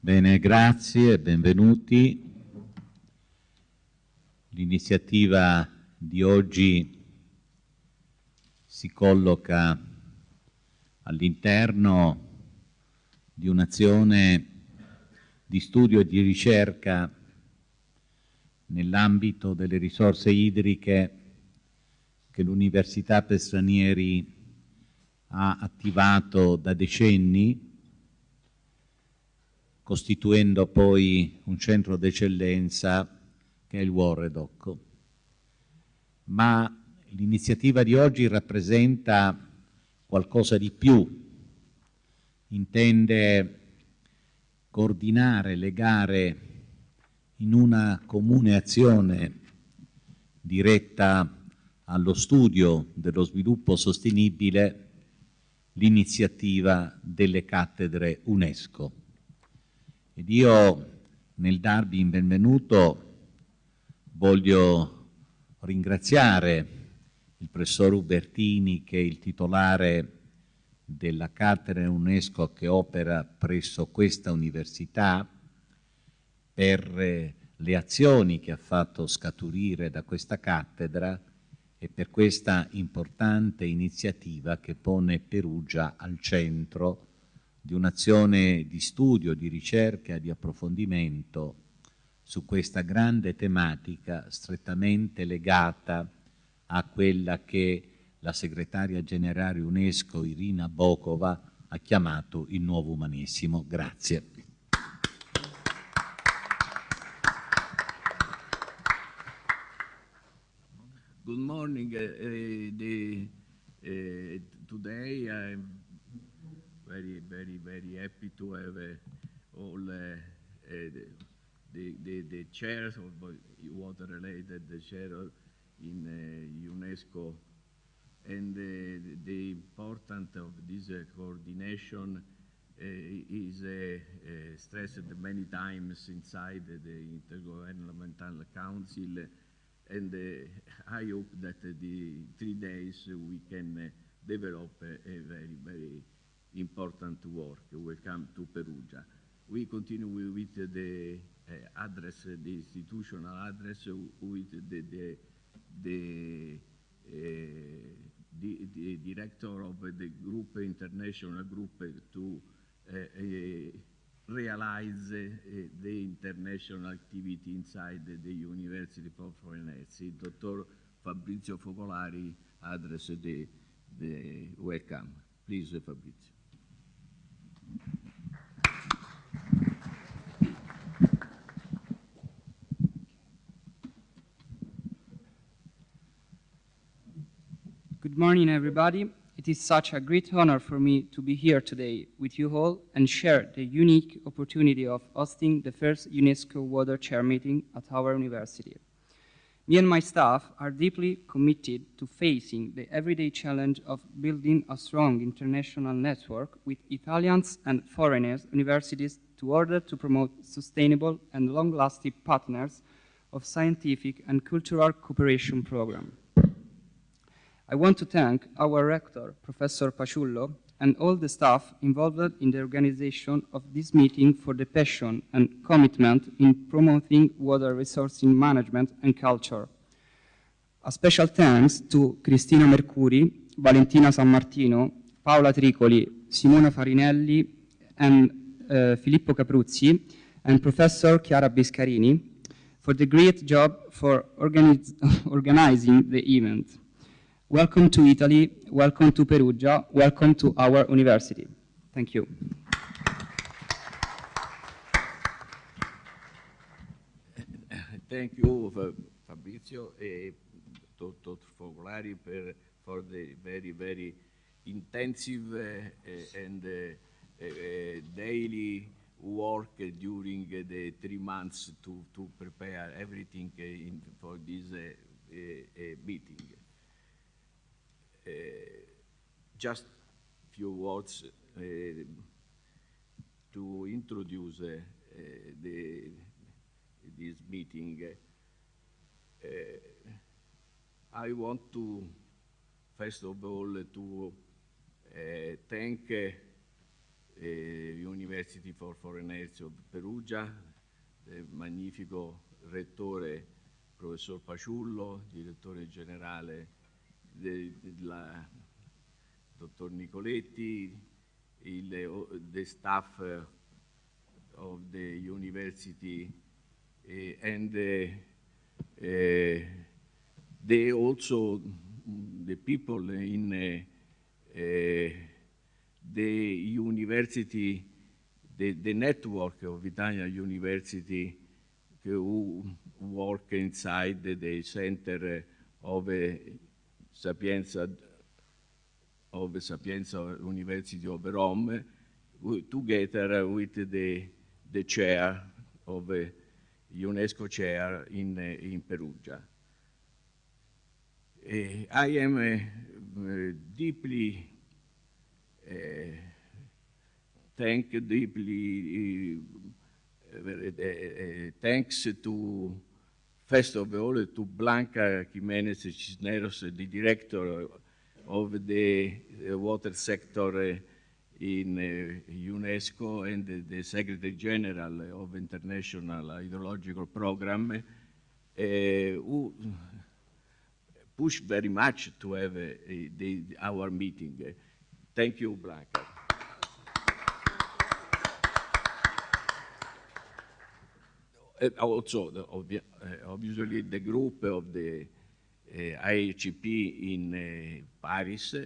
Bene, grazie e benvenuti. L'iniziativa di oggi si colloca all'interno di un'azione di studio e di ricerca nell'ambito delle risorse idriche che l'Università per Stranieri ha attivato da decenni, costituendo poi un centro d'eccellenza che è il Uhlebrook. Ma l'iniziativa di oggi rappresenta qualcosa di più, intende coordinare, legare in una comune azione diretta allo studio dello sviluppo sostenibile l'iniziativa delle cattedre Unesco. Ed io, nel darvi il benvenuto, voglio ringraziare il professor Ubertini, che è il titolare della cattedra UNESCO che opera presso questa università, per le azioni che ha fatto scaturire da questa cattedra e per questa importante iniziativa che pone Perugia al centro di un'azione di studio, di ricerca e di approfondimento su questa grande tematica strettamente legata a quella che la segretaria generale UNESCO Irina Bokova ha chiamato il nuovo umanesimo. Grazie. Good morning. Today I'm very happy to have all the chairs of water-related chair in UNESCO, and the importance of this coordination is stressed many times inside the Intergovernmental Council, and I hope that the 3 days we can develop a very important work. Welcome to Perugia. We continue with the address, the institutional address, with the director of the group, international group, to realize the international activity inside the University of Florence. Dr. Fabrizio Focolari address the welcome. Please, Fabrizio. Good morning, everybody. It is such a great honor for me to be here today with you all and share the unique opportunity of hosting the first UNESCO Water Chair meeting at our university. Me and my staff are deeply committed to facing the everyday challenge of building a strong international network with Italians and foreigners universities in order to promote sustainable and long-lasting partners of scientific and cultural cooperation program. I want to thank our rector, Professor Paciullo, and all the staff involved in the organization of this meeting for the passion and commitment in promoting water resourcing management and culture. A special thanks to Cristina Mercuri, Valentina San Martino, Paola Tricoli, Simona Farinelli, and Filippo Capruzzi, and Professor Chiara Biscarini for the great job for organizing the event. Welcome to Italy, welcome to Perugia, welcome to our university. Thank you. Thank you, Fabrizio, Dr. Focolari, for the very intensive and daily work during the 3 months to prepare everything for this meeting. Just few words to introduce this meeting. I want to, first of all, to thank University for Foreign Health of Perugia, il magnifico rettore professor Paciullo, direttore generale della dottor Nicoletti, the staff of the university, and they also, the people in the university, the network of Italian university who work inside the center of Sapienza University of Rome, together with the chair of UNESCO chair in Perugia. I am deeply thanks to, first of all, to Blanca Jimenez-Cisneros, the director of the water sector in UNESCO and the Secretary General of International Hydrological Program, who pushed very much to have our meeting. Thank you, Blanca. Also, obviously, the group of the IHP in Paris,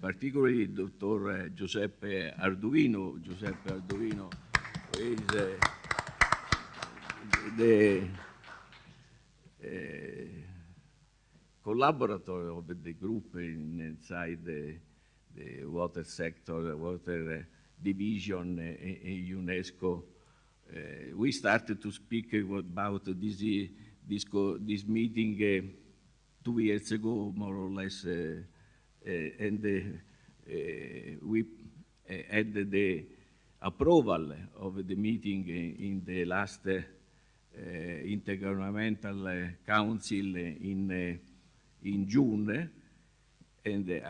particularly Dr. Giuseppe Arduino. Giuseppe Arduino is the collaborator of the group inside the water sector, water division in UNESCO. We started to speak about this meeting 2 years ago, more or less, and we had the approval of the meeting in the last Intergovernmental Council in June, and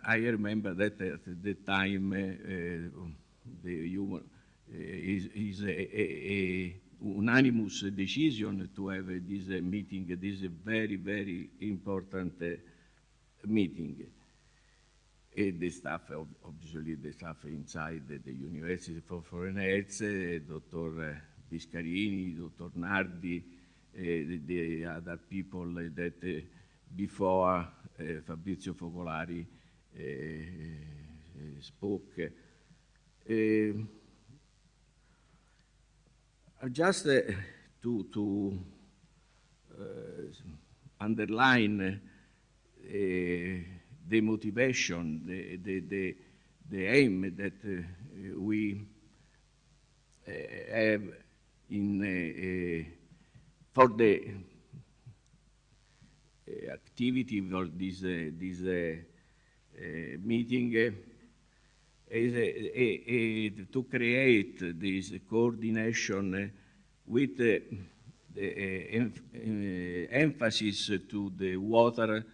I remember that at the time is a unanimous decision to have this meeting. This is a very, very important meeting. The staff, obviously, the staff inside the University for Foreign Health, Dr. Biscarini, Dr. Nardi, the other people that before Fabrizio Focolari spoke. Just to underline the motivation, the aim that we have in for the activity for this meeting is to create this coordination with the emphasis to the water.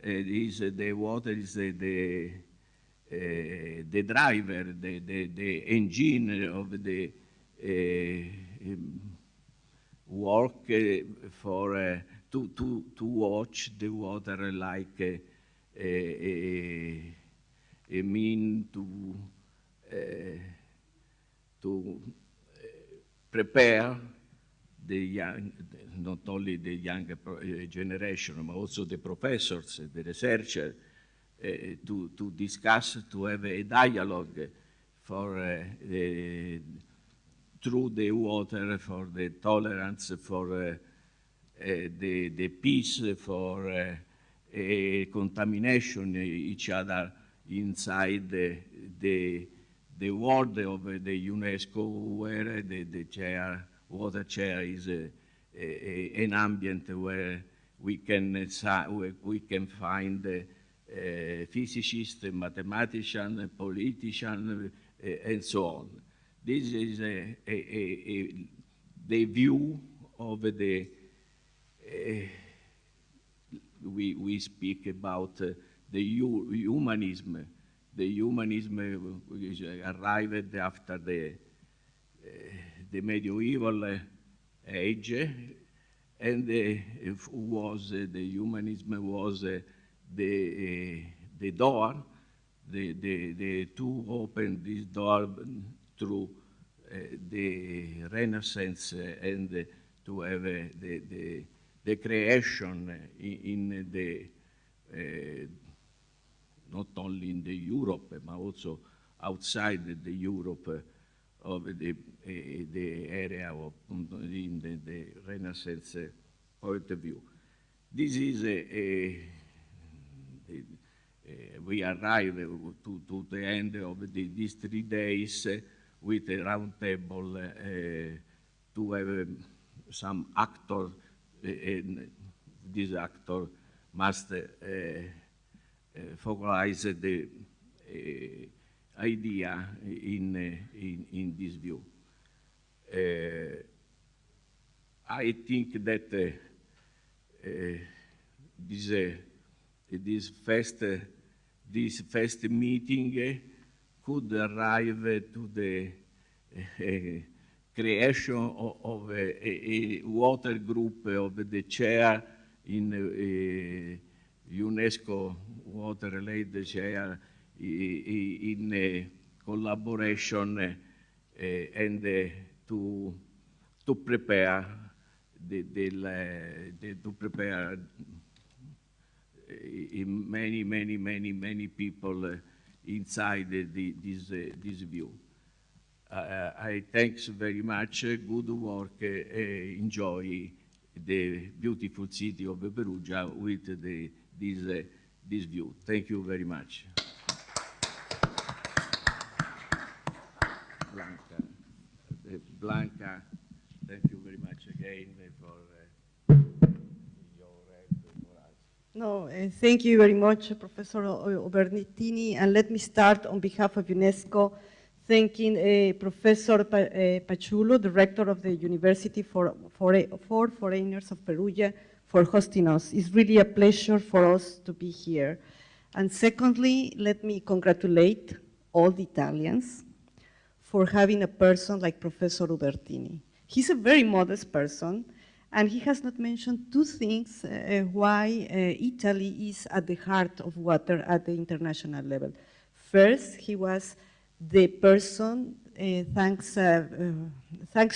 The water is the driver, the engine of the work for to watch the water like a mean to prepare the young, not only the younger generation, but also the professors, the researchers, to discuss, to have a dialogue for through the water, for the tolerance, for the peace, for contamination each other inside the world of the UNESCO, where the chair, water chair is an ambient where we can find physicists, mathematicians, politicians, and so on. This is the view of the we speak about the humanism. The humanism which arrived after the medieval age, and the humanism was the door, to open this door through the Renaissance and to have the creation in the not only in the Europe but also outside the Europe of the area of in the Renaissance point of view. This is we arrive to the end of these 3 days with a round table to have some actor, and this actor must focalize the idea in this view. I think that this first meeting could arrive to the creation of a water group of the chair in UNESCO water-related chair in collaboration and to prepare many people inside this view. I thanks very much. Good work. Enjoy the beautiful city of Perugia with this view. Thank you very much. Blanca, thank you very much again for your help for us. No, thank you very much, Professor Ubertini, and let me start on behalf of UNESCO thanking Professor Paciullo, the Rector of the University for Foreigners of Perugia, for hosting us. It's really a pleasure for us to be here. And secondly, let me congratulate all the Italians for having a person like Professor Ubertini. He's a very modest person, and he has not mentioned 2 things why Italy is at the heart of water at the international level. First, he was the person, thanks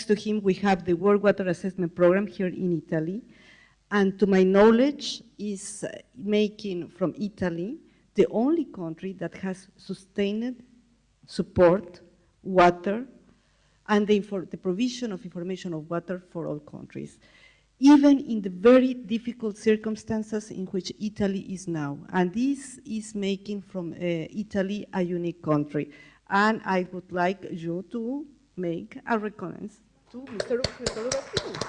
to him, we have the World Water Assessment Program here in Italy, and to my knowledge, is making from Italy the only country that has sustained support water and the provision of information of water for all countries, even in the very difficult circumstances in which Italy is now. And this is making from Italy a unique country. And I would like you to make a reconnaissance to Mr. Ubertini.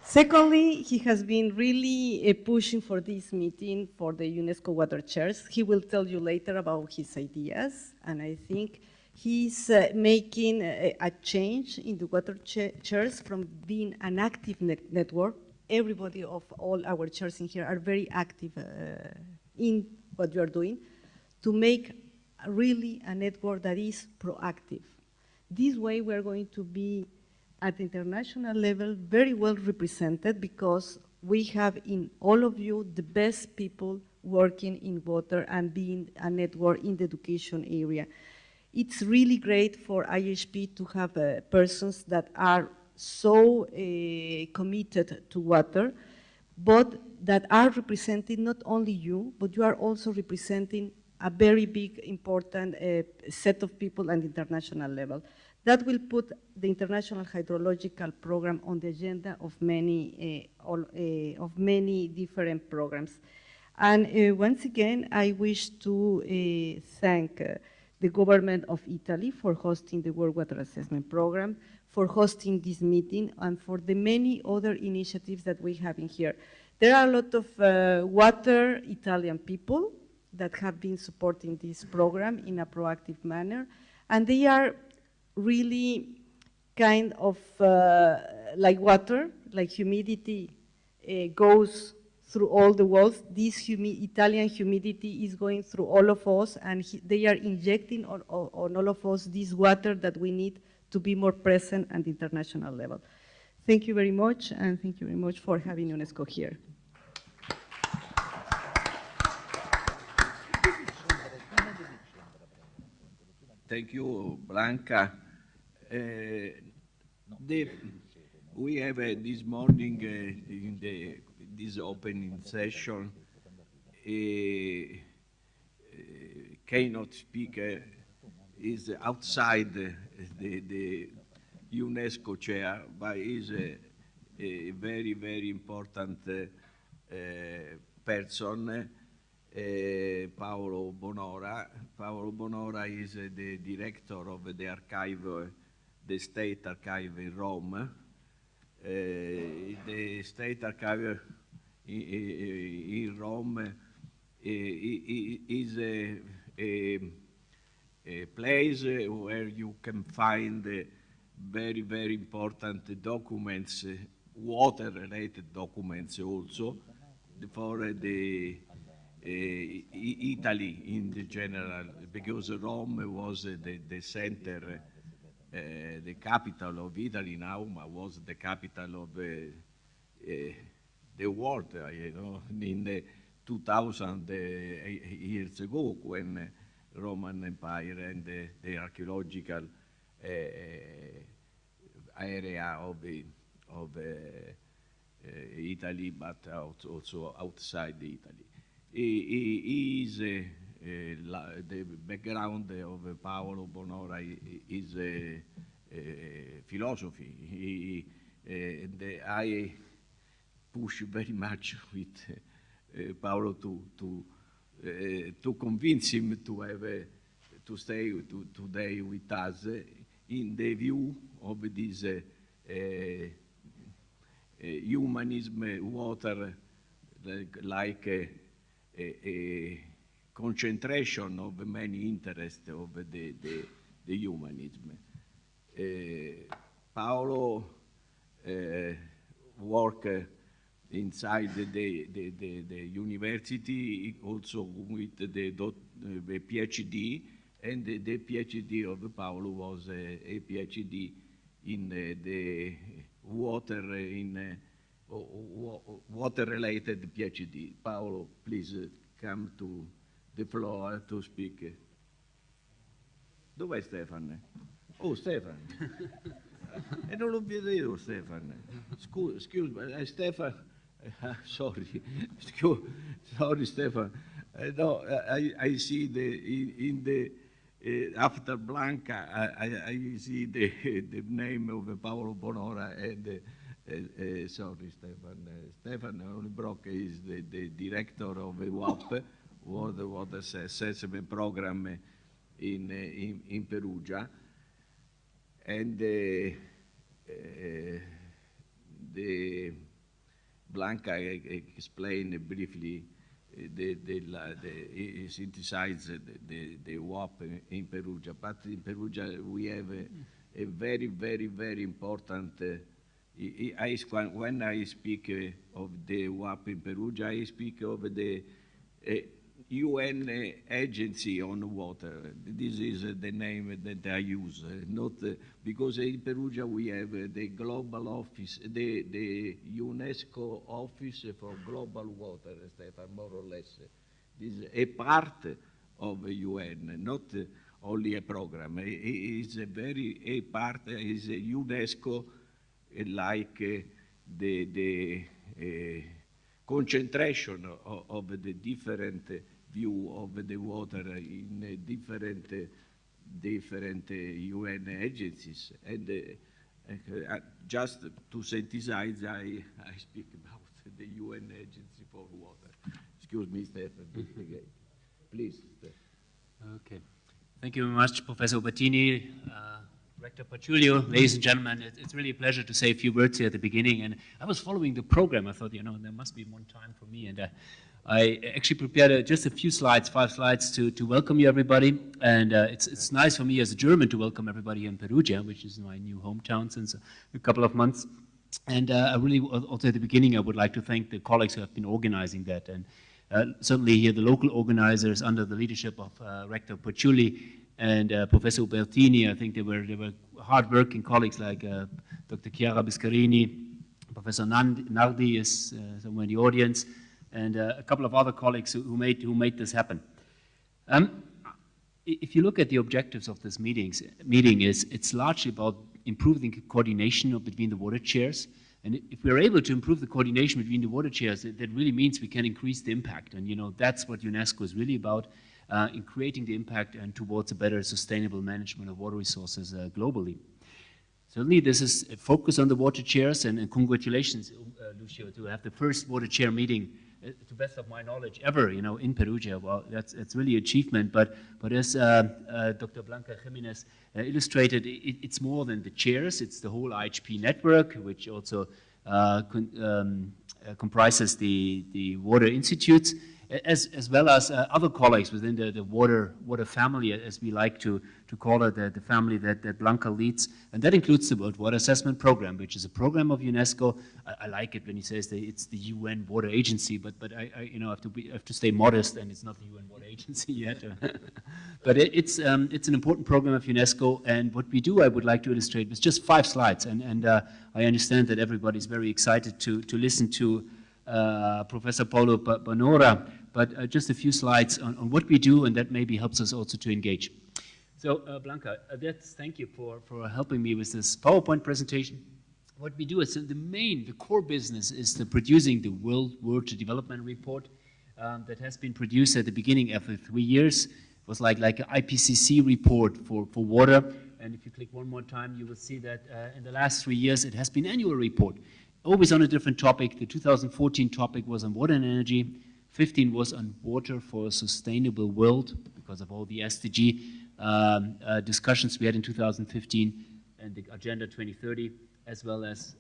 Secondly, he has been really pushing for this meeting for the UNESCO water chairs. He will tell you later about his ideas, and I think he's making a change in the water chairs from being an active network. Everybody of all our chairs in here are very active in what you are doing, to make really a network that is proactive. This way we're going to be at the international level very well represented, because we have in all of you the best people working in water and being a network in the education area. It's really great for IHP to have persons that are so committed to water, but that are representing not only you, but you are also representing a very big, important set of people at the international level. That will put the International Hydrological Program on the agenda of many different programs. And once again, I wish to thank the government of Italy for hosting the World Water Assessment Program, for hosting this meeting, and for the many other initiatives that we have in here. There are a lot of water Italian people that have been supporting this program in a proactive manner, and they are really kind of like water, like humidity goes through all the walls, this Italian humidity is going through all of us, and they are injecting on all of us this water that we need to be more present at the international level. Thank you very much, and thank you very much for having UNESCO here. Thank you, Blanca. We have this morning in this opening session a keynote speaker is outside the UNESCO chair, but is a very, very important person, Paolo Bonora. Paolo Bonora is the director of the Archivio, the State Archive in Rome. The State Archive in Rome is a place where you can find very, very important documents, water-related documents also, for the Italy in the general, because Rome was the center, the capital of Italy now, was the capital of the world, you know, in the 2000 years ago, when Roman Empire and the archaeological area of Italy, but also outside Italy. He is the background of Paolo Bonora is philosophy. I push very much with Paolo to convince him to have to stay today with us in the view of this humanism, water like a concentration of many interests of the humanism. Paolo work inside the university, also with the PhD, and the PhD of Paolo was a PhD in the water-related PhD. Paolo, please come to the floor to speak. Dov'è Stefan? Oh, Stefan. E non l'ho veduto, Stefan. Excuse me, Stefan. Sorry. Sorry, Stefan. No, I see in the after Blanca, I see the name of Paolo Bonora and sorry, Stefan. Stefan Uhlebrook is the director of the WAP, World Water Assessment Program in Perugia, and the Blanca explained briefly he synthesized the WAP in Perugia. But in Perugia we have a very, very, very important. When I speak of the WAP in Perugia, I speak of the UN agency on water. This is the name that I use, not because in Perugia we have the global office, the UNESCO office for global water, Stefan, more or less. This is a part of UN, not only a program. It's a part, is a UNESCO, like the concentration of the different view of the water in different UN agencies. And just to synthesize, I speak about the UN Agency for Water. Excuse me, Stefan. Please, Stefan. Okay. Thank you very much, Professor Ubertini, Rector Paciullo, ladies and gentlemen. It's really a pleasure to say a few words here at the beginning. And I was following the program. I thought, there must be one time for me. And I actually prepared just a few slides, 5 slides, to welcome you, everybody. And it's nice for me as a German to welcome everybody in Perugia, which is my new hometown since a couple of months. And I really, also at the beginning, I would like to thank the colleagues who have been organizing that. And certainly here, the local organizers under the leadership of Rector Paciullo and Professor Ubertini. I think they were hard-working colleagues like Dr. Chiara Biscarini, Professor Nardi is somewhere in the audience, and a couple of other colleagues who made this happen. If you look at the objectives of this meeting, it's largely about improving coordination between the water chairs. And if we're able to improve the coordination between the water chairs, that really means we can increase the impact. And that's what UNESCO is really about, in creating the impact and towards a better sustainable management of water resources globally. Certainly this is a focus on the water chairs, and congratulations, Lucio, to have the first water chair meeting, to the best of my knowledge, ever, in Perugia. Well, it's really an achievement, but as Dr. Blanca Jimenez illustrated, it's more than the chairs, it's the whole IHP network, which also comprises the water institutes, as well as other colleagues within the water family, as we like to call it, the family that Blanca leads. And that includes the World Water Assessment Program, which is a program of UNESCO. I like it when he says that it's the UN Water Agency, but I have to stay modest, and it's not the UN Water Agency yet. But it's an important program of UNESCO, and what we do, I would like to illustrate with just 5 slides, and I understand that everybody's very excited to listen to Professor Paolo Bonora, but just a few slides on what we do, and that maybe helps us also to engage. So, Blanca, thank you for helping me with this PowerPoint presentation. What we do is the core business is producing the World Water Development Report that has been produced at the beginning every 3 years. It was like an IPCC report for water. And if you click one more time, you will see that in the last 3 years, it has been an annual report, always on a different topic. The 2014 topic was on water and energy. 15 was on water for a sustainable world, because of all the SDG discussions we had in 2015 and the Agenda 2030, as well as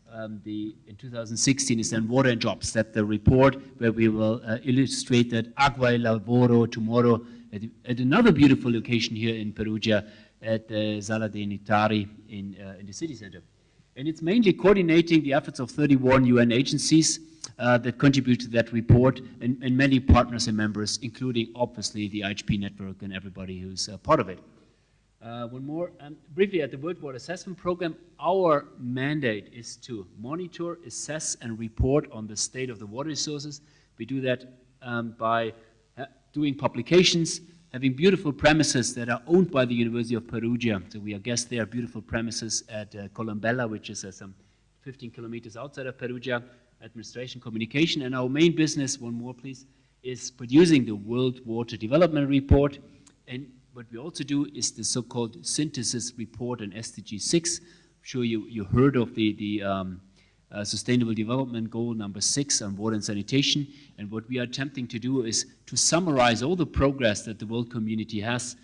in 2016 is then Water and Jobs. That's the report where we will illustrate that agua y lavoro tomorrow at another beautiful location here in Perugia at the Sala dei Notari in the city center. And it's mainly coordinating the efforts of 31 UN agencies that contribute to that report, and many partners and members, including obviously the IHP network and everybody who's part of it. One more, briefly at the World Water Assessment Program, our mandate is to monitor, assess, and report on the state of the water resources. We do that by doing publications, having beautiful premises that are owned by the University of Perugia. So we are guests there, beautiful premises at Colombella, which is some 15 kilometers outside of Perugia, administration, communication. And our main business, one more please, is producing the World Water Development Report. And what we also do is the so-called synthesis report on SDG 6. I'm sure you heard of the Sustainable Development Goal number 6 on water and sanitation. And what we are attempting to do is to summarize all the progress that the world community has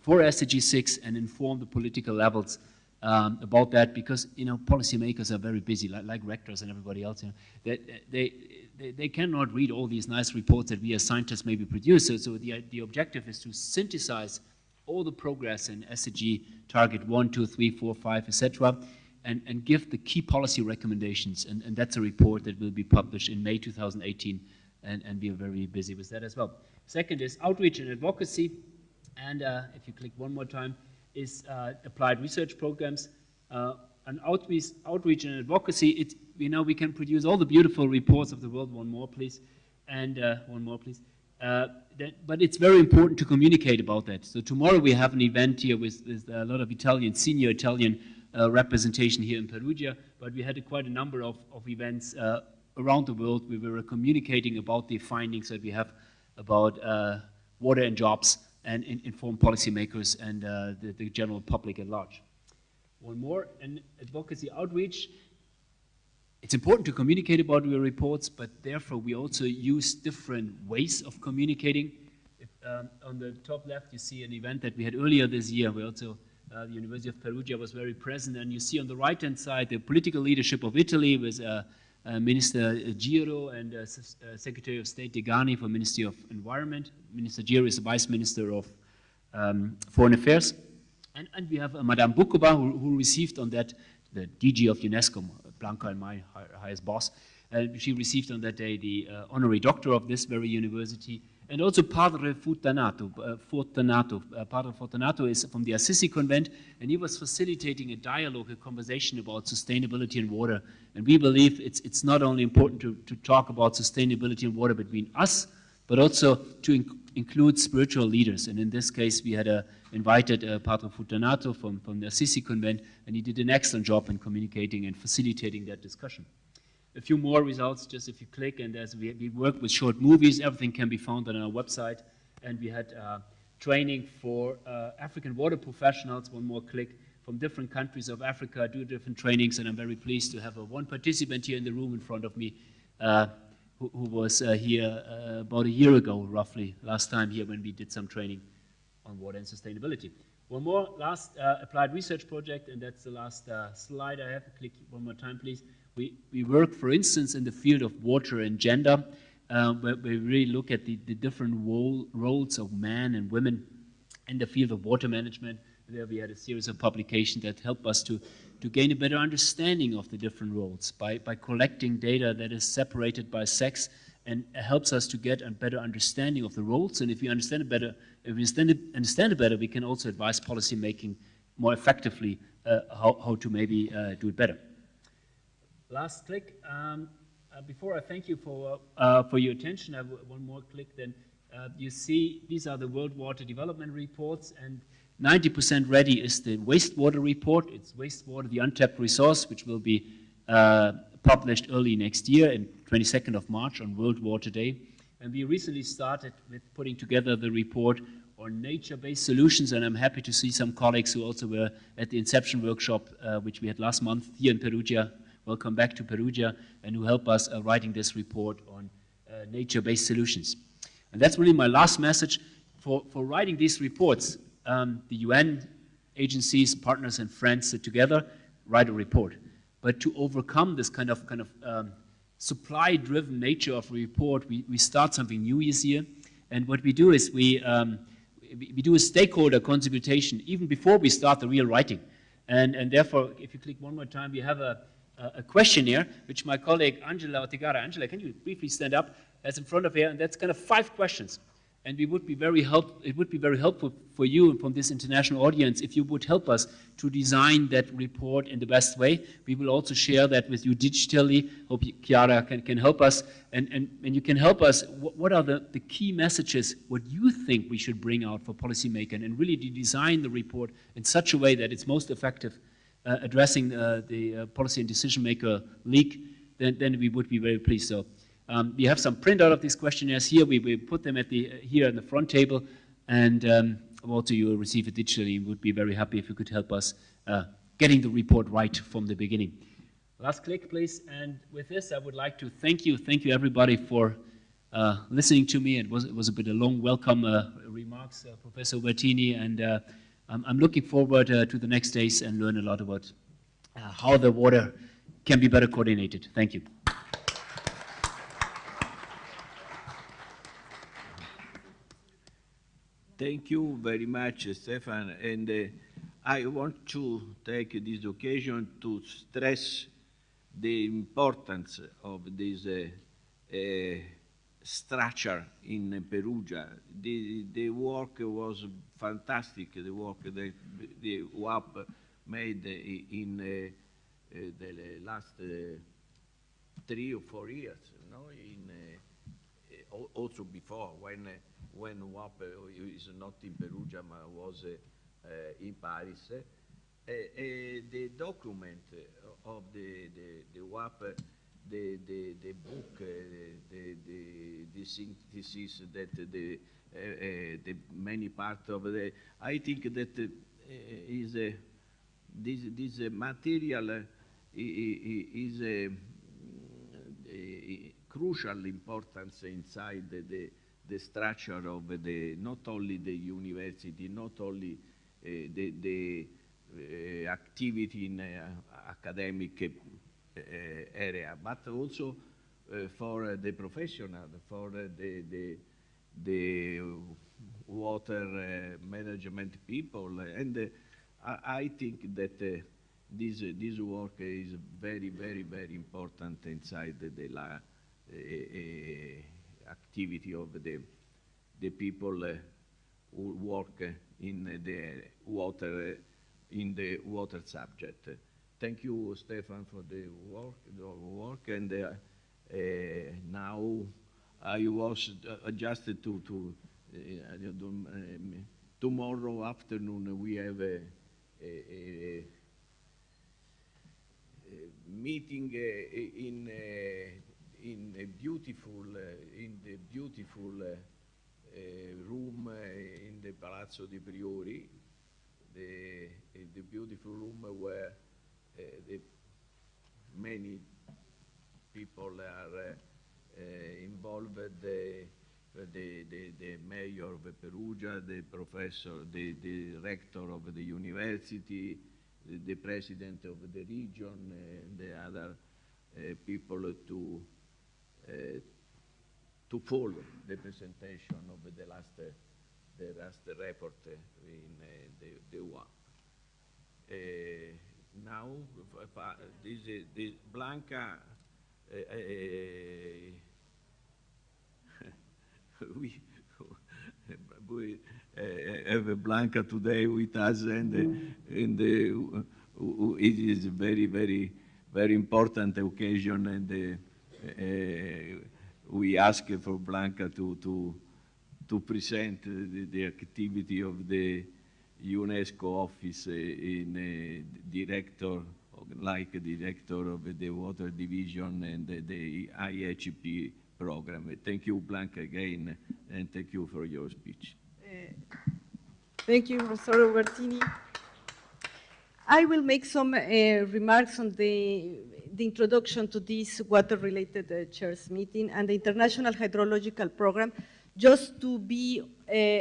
for SDG 6 and inform the political levels about that, because policymakers are very busy, like rectors and everybody else. They cannot read all these nice reports that we as scientists maybe produce. So the objective is to synthesize all the progress in SDG target 1, 2, 3, 4, 5, etc., and give the key policy recommendations. And that's a report that will be published in May 2018, and we are very busy with that as well. Second is outreach and advocacy, and if you click one more time, is applied research programs. And outreach and advocacy, we can produce all the beautiful reports of the world. One more, please. And one more, please. But it's very important to communicate about that. So tomorrow we have an event here with a lot of senior Italian representation here in Perugia, but we had quite a number of events around the world. We were communicating about the findings that we have about water and jobs, and inform policymakers and the general public at large. One more, and advocacy outreach. It's important to communicate about your reports, but therefore we also use different ways of communicating. On the top left, you see an event that we had earlier this year, where also the University of Perugia was very present, and you see on the right-hand side the political leadership of Italy with Minister Giro and Secretary of State Degani for Ministry of Environment. Minister Giro is the Vice Minister of Foreign Affairs. And we have Madame Bukova, who received on that, the DG of UNESCO, Blanca and my highest boss. She received on that day the honorary doctor of this very university, and also Padre Fortunato. Padre Fortunato is from the Assisi convent, and he was facilitating a dialogue, a conversation about sustainability in water. And we believe it's not only important to talk about sustainability in water between us, but also to include spiritual leaders. And in this case, we had invited Padre Fortunato from the Assisi convent, and he did an excellent job in communicating and facilitating that discussion. A few more results, just if you click, and as we work with short movies, everything can be found on our website. And we had training for African water professionals, one more click, from different countries of Africa, do different trainings, and I'm very pleased to have one participant here in the room in front of me who was here about a year ago, roughly, last time here when we did some training on water and sustainability. One more last applied research project, and that's the last slide I have. Click one more time, please. We work, for instance, in the field of water and gender, where we really look at the different roles of men and women in the field of water management. There we had a series of publications that help us to gain a better understanding of the different roles by collecting data that is separated by sex, and helps us to get a better understanding of the roles. And if we understand it better, we can also advise policy making more effectively how to maybe do it better. Last click. Before I thank you for your attention, I have one more click. Then you see these are the World Water Development Reports, and 90% ready is the wastewater report. It's wastewater, the untapped resource, which will be published early next year, in 22nd of March on World Water Day. And we recently started with putting together the report on nature-based solutions, and I'm happy to see some colleagues who also were at the Inception workshop, which we had last month here in Perugia. Welcome back to Perugia, and who help us writing this report on nature-based solutions. And that's really my last message for writing these reports. The UN agencies, partners, and friends sit together, write a report. But to overcome this kind of supply-driven nature of a report, we start something new this year. And what we do is we do a stakeholder consultation even before we start the real writing. And therefore, if you click one more time, we have a questionnaire, which my colleague Angela Otegara, Angela, can you briefly stand up, has in front of her, and that's kind of 5 questions. And it would be very helpful for you and from this international audience if you would help us to design that report in the best way. We will also share that with you digitally. Hope Chiara can help us. And you can help us, what are the key messages, what you think we should bring out for policymakers, and really to design the report in such a way that it's most effective addressing the policy and decision maker leak, then we would be very pleased. So we have some printout of these questionnaires here. We put them at here on the front table, and also you will receive it digitally. We would be very happy if you could help us getting the report right from the beginning. Last click, please. And with this, I would like to thank you everybody for listening to me. It was a bit of long welcome remarks, Professor Ubertini, and I'm looking forward to the next days and learn a lot about how the water can be better coordinated. Thank you. Thank you very much, Stefan. And I want to take this occasion to stress the importance of this structure in Perugia. The work was fantastic, the work that the UAP made in the last 3 or 4 years, you know, also before, when UAP is not in Perugia, but was in Paris. The document of the UAP, the book, the synthesis that the many part of the, I think that this material is a crucial importance inside the structure of not only the university, not only the activity in academic area, but also for the professional, for the water management people. And I think that this work is very, very, very important inside the activity of the people who work in the water subject. Thank you, Stefan, for the work, and now I was adjusted to tomorrow afternoon we have a meeting in the beautiful room in the Palazzo di Priori, the beautiful room where many people are involved. The mayor of Perugia, the professor, the rector of the university, the president of the region, and the other people to follow the presentation of the last report in the one. Now, this Blanca, we have Blanca today with us, and it is a very, very, very important occasion, and we ask for Blanca to present the activity of the UNESCO office in director of the water division and the IHP program. Thank you, Blanca, again, and thank you for your speech. Thank you, Professor Ubertini. I will make some remarks on the introduction to this water-related chairs meeting and the International Hydrological Program, just to be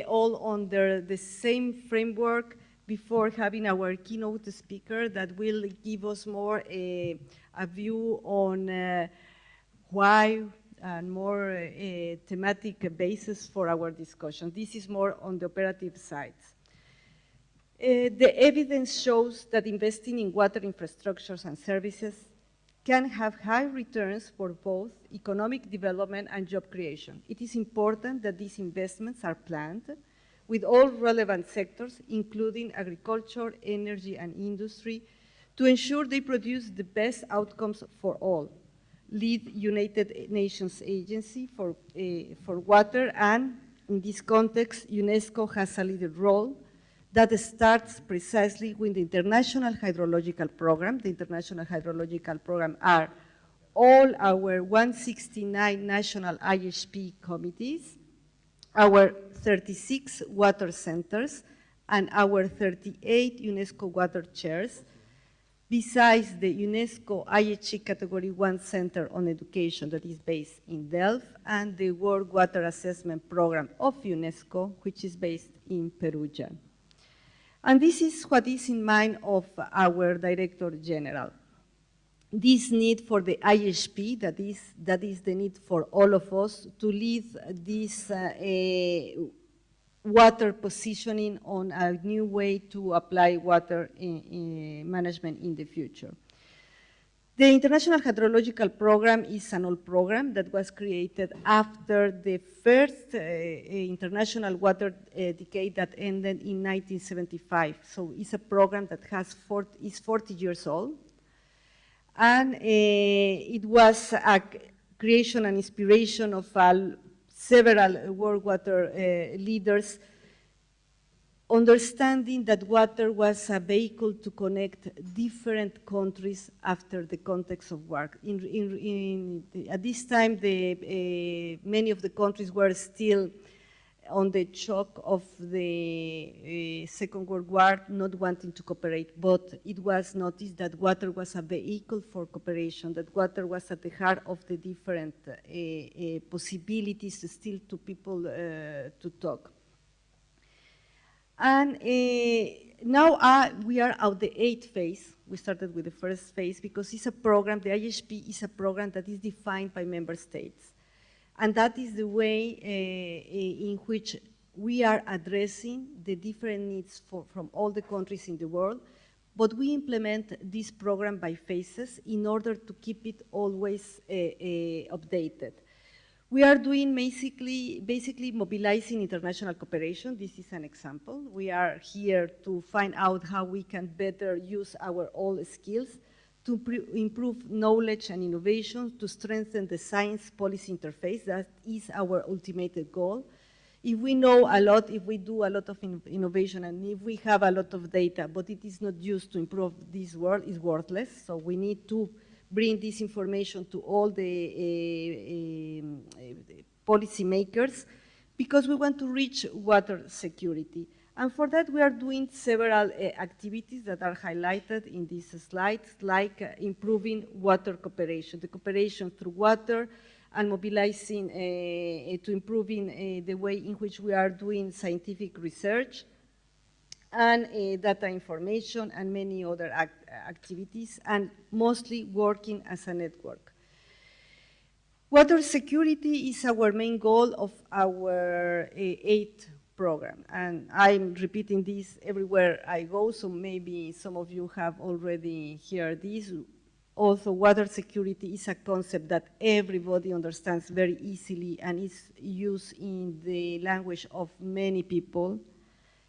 all under the same framework before having our keynote speaker that will give us more a view on why and more thematic basis for our discussion. This is more on the operative side. The evidence shows that investing in water infrastructures and services can have high returns for both economic development and job creation. It is important that these investments are planned with all relevant sectors, including agriculture, energy, and industry, to ensure they produce the best outcomes for all. Lead United Nations Agency for Water, and in this context, UNESCO has a leading role that starts precisely with the International Hydrological Program. The International Hydrological Program are all our 169 national IHP committees, our 36 water centers, and our 38 UNESCO water chairs, besides the UNESCO IHE Category 1 Center on Education that is based in Delft, and the World Water Assessment Program of UNESCO, which is based in Perugia. And this is what is in mind of our Director General. This need for the IHP, that is the need for all of us to lead this water positioning on a new way to apply water management in the future. The International Hydrological Program is an old program that was created after the first international water decade that ended in 1975. So it's a program that is 40 years old. And it was a creation and inspiration of several world water leaders, understanding that water was a vehicle to connect different countries after the context of war. At this time, many of the countries were still on the shock of the Second World War, not wanting to cooperate, but it was noticed that water was a vehicle for cooperation, that water was at the heart of the different possibilities still to people to talk. And now we are at the 8th phase. We started with the first phase because it's a program, the IHP is a program that is defined by member states. And that is the way in which we are addressing the different needs from all the countries in the world, but we implement this program by phases in order to keep it always updated. We are doing basically mobilizing international cooperation. This is an example. We are here to find out how we can better use our old skills to improve knowledge and innovation, to strengthen the science policy interface. That is our ultimate goal. If we know a lot, if we do a lot of innovation, and if we have a lot of data, but it is not used to improve this world, it's worthless. So we need to bring this information to all the policy makers, because we want to reach water security. And for that, we are doing several activities that are highlighted in these slides, like improving water cooperation, the cooperation through water, and mobilizing to improving the way in which we are doing scientific research, and data information, and many other activities, and mostly working as a network. Water security is our main goal of our 8th program, and I'm repeating this everywhere I go, so maybe some of you have already heard this. Also, water security is a concept that everybody understands very easily and is used in the language of many people.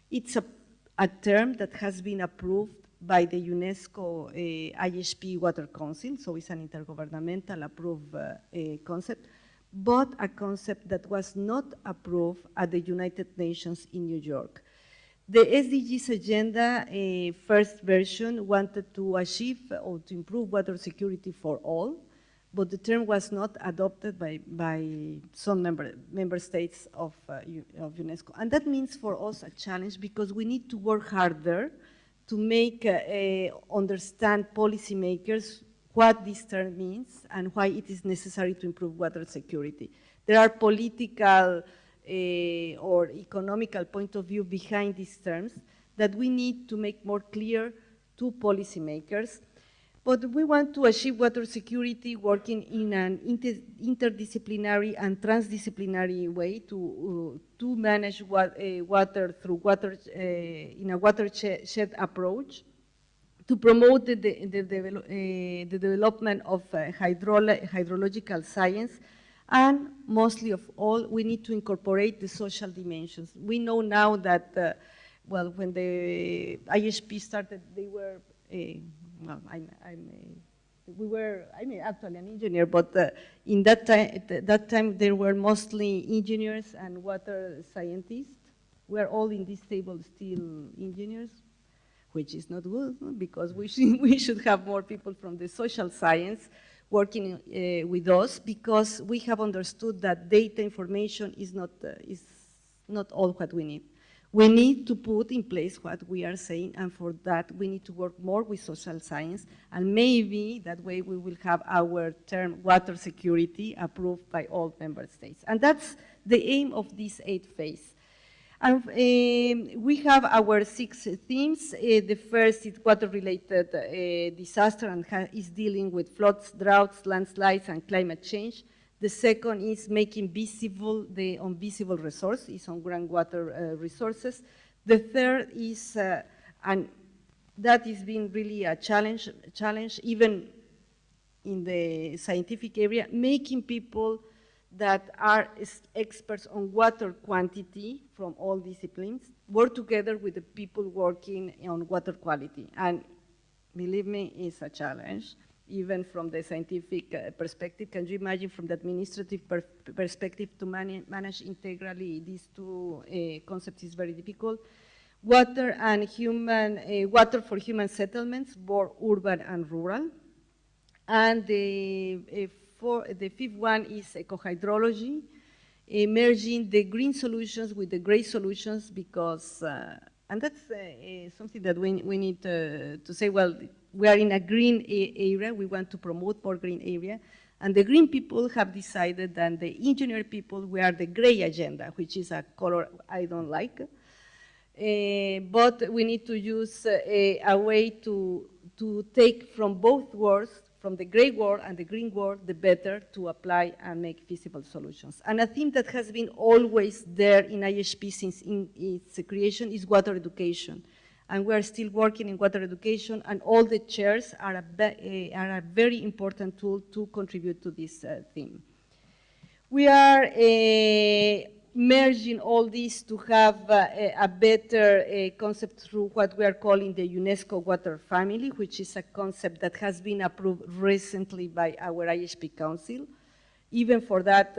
It's a term that has been approved by the UNESCO IHP Water Council, so it's an intergovernmental approved concept, but a concept that was not approved at the United Nations in New York. The SDGs agenda, first version, wanted to achieve or to improve water security for all, but the term was not adopted by some member states of UNESCO. And that means for us a challenge, because we need to work harder to make understand policymakers what this term means and why it is necessary to improve water security. There are political or economical point of view behind these terms that we need to make more clear to policymakers. But we want to achieve water security working in an interdisciplinary and transdisciplinary way to manage water through water in a watershed approach, to promote the development of hydrological science, and mostly of all, we need to incorporate the social dimensions. We know now that, well, when the IHP started, they were, well, I'm actually an engineer, but in that time there were mostly engineers and water scientists. We're all in this table still engineers, which is not good, because we should have more people from the social science working with us, because we have understood that data information is not all what we need. We need to put in place what we are saying, and for that we need to work more with social science, and maybe that way we will have our term water security approved by all member states. And that's the aim of this 8th phase. And we have our 6 themes. The first is water-related disaster, and is dealing with floods, droughts, landslides, and climate change. The second is making visible the invisible resource, is on groundwater resources. The third is, and that has been really a challenge even in the scientific area, making people that are experts on water quantity from all disciplines work together with the people working on water quality. And believe me, it's a challenge, even from the scientific perspective. Can you imagine from the administrative perspective to manage integrally these 2 concepts is very difficult. Water and water for human settlements, both urban and rural. And the 5th one is eco-hydrology, merging the green solutions with the gray solutions, because, and that's something that we need to say, well, we are in a green area, we want to promote more green area, and the green people have decided that the engineer people, we are the gray agenda, which is a color I don't like. But we need to use a way to take from both worlds, from the gray world and the green world, the better to apply and make feasible solutions. And a theme that has been always there in IHP since its creation is water education. and we are still working in water education, and all the chairs are a very important tool to contribute to this theme. We are merging all this to have a better concept through what we are calling the UNESCO Water Family, which is a concept that has been approved recently by our IHP Council. Even for that,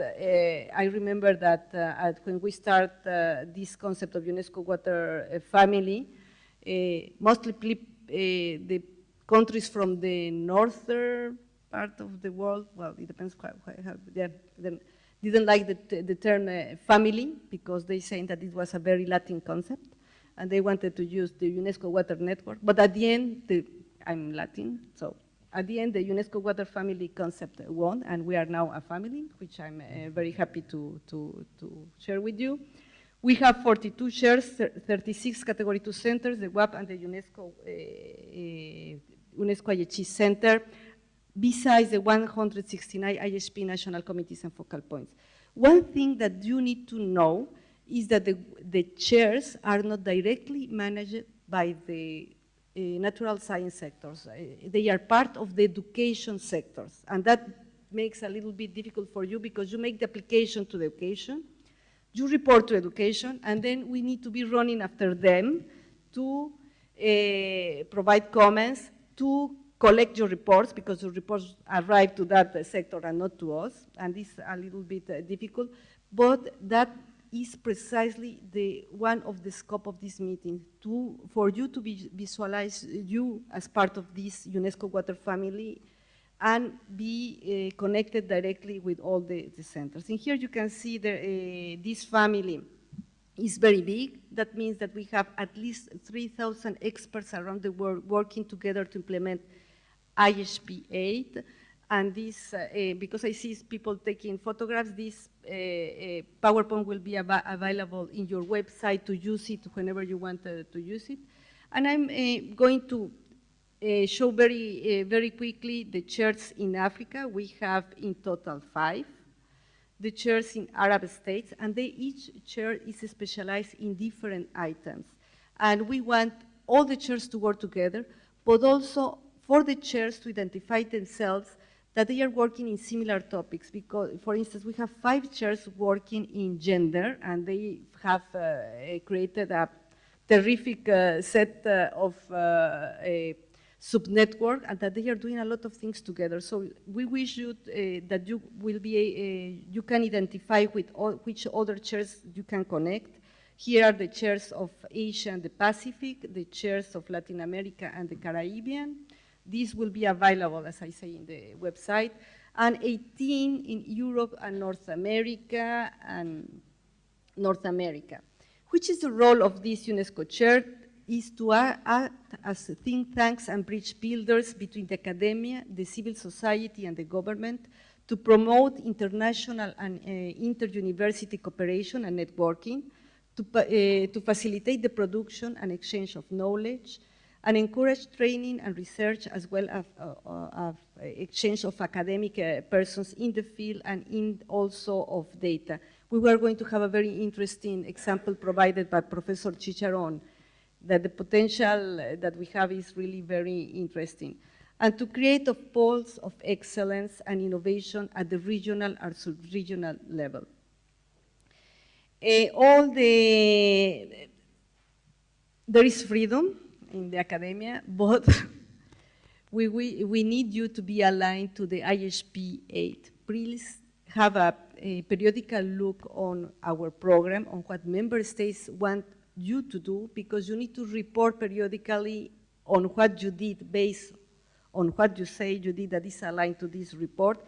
I remember that when we start this concept of UNESCO Water Family, mostly the countries from the northern part of the world, well, it depends how didn't like the term family, because they saying that it was a very Latin concept, and they wanted to use the UNESCO Water Network. But at the end, I'm Latin, so at the end, the UNESCO Water Family concept won, and we are now a family, which I'm very happy to share with you. We have 42 chairs, 36 Category 2 centers, the WAP and the UNESCO IHE Center, besides the 169 IHP national committees and focal points. One thing that you need to know is that the chairs are not directly managed by the natural science sectors. They are part of the education sectors, and that makes a little bit difficult for you because you make the application to the education, you report to education, and then we need to be running after them to provide comments, to collect your reports, because your reports arrive to that sector and not to us, and this is a little bit difficult, but that is precisely one of the scope of this meeting, for you to visualize you as part of this UNESCO Water Family and be connected directly with all the centers. And here you can see this family is very big. That means that we have at least 3,000 experts around the world working together to implement IHP 8, and this, because I see people taking photographs, this PowerPoint will be available in your website to use it whenever you want to use it. And I'm going to show very quickly the chairs in Africa. We have in total 5. The chairs in Arab states, and each chair is specialized in different items. And we want all the chairs to work together, but also for the chairs to identify themselves that they are working in similar topics. Because, for instance, we have 5 chairs working in gender, and they have created a terrific set of sub-network, and that they are doing a lot of things together. So we wish you that you will be, you can identify with which other chairs you can connect. Here are the chairs of Asia and the Pacific, the chairs of Latin America and the Caribbean. These will be available, as I say, in the website, and 18 in Europe and North America Which is the role of this UNESCO chair? Is to act as think tanks and bridge builders between the academia, the civil society, and the government to promote international and inter-university cooperation and networking, to facilitate the production and exchange of knowledge, and encourage training and research, as well as exchange of academic persons in the field and also of data. We were going to have a very interesting example provided by Professor Chicharon, that the potential that we have is really very interesting. And to create a pulse of excellence and innovation at the regional or sub-regional level. There is freedom in the academia, but we need you to be aligned to the IHP 8. Please have a periodical look on our program, on what member states want you to do, because you need to report periodically on what you did based on what you say you did that is aligned to this report,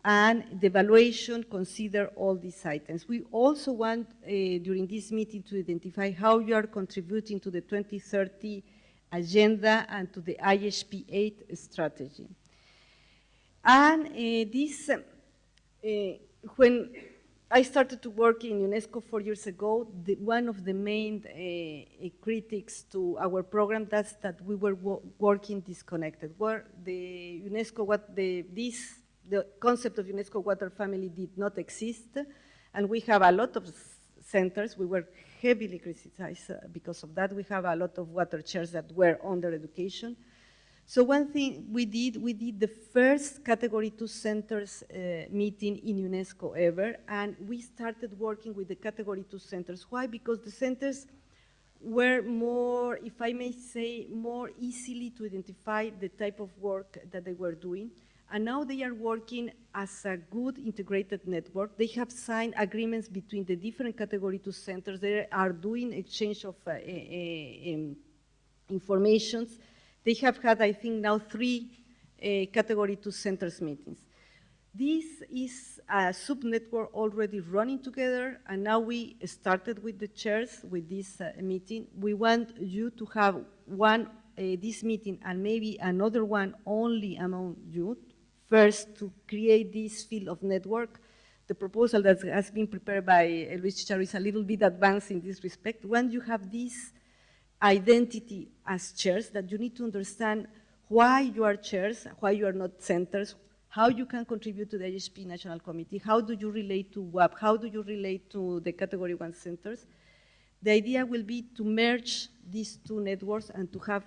and the evaluation consider all these items. We also want during this meeting to identify how you are contributing to the 2030 agenda and to the IHP 8 strategy. And when I started to work in UNESCO 4 years ago, one of the main critics to our program that's that we were working disconnected, where the concept of UNESCO Water Family did not exist, and we have a lot of centers. We were heavily criticized because of that. We have a lot of water chairs that were under education. So one thing we did the first Category 2 centers meeting in UNESCO ever, and we started working with the Category 2 centers. Why? Because the centers were more, if I may say, more easily to identify the type of work that they were doing. And now they are working as a good integrated network. They have signed agreements between the different Category 2 centers. They are doing exchange of informations. They have had, I think, now 3 Category 2 centers meetings. This is a sub-network already running together, and now we started with the chairs with this meeting. We want you to have one, this meeting, and maybe another one only among you, first to create this field of network. The proposal that has been prepared by Luis Chicharo is a little bit advanced in this respect. When you have this identity as chairs, that you need to understand why you are chairs, why you are not centers, how you can contribute to the IHP National Committee, how do you relate to WAP, how do you relate to the Category 1 centers. The idea will be to merge these 2 networks and to have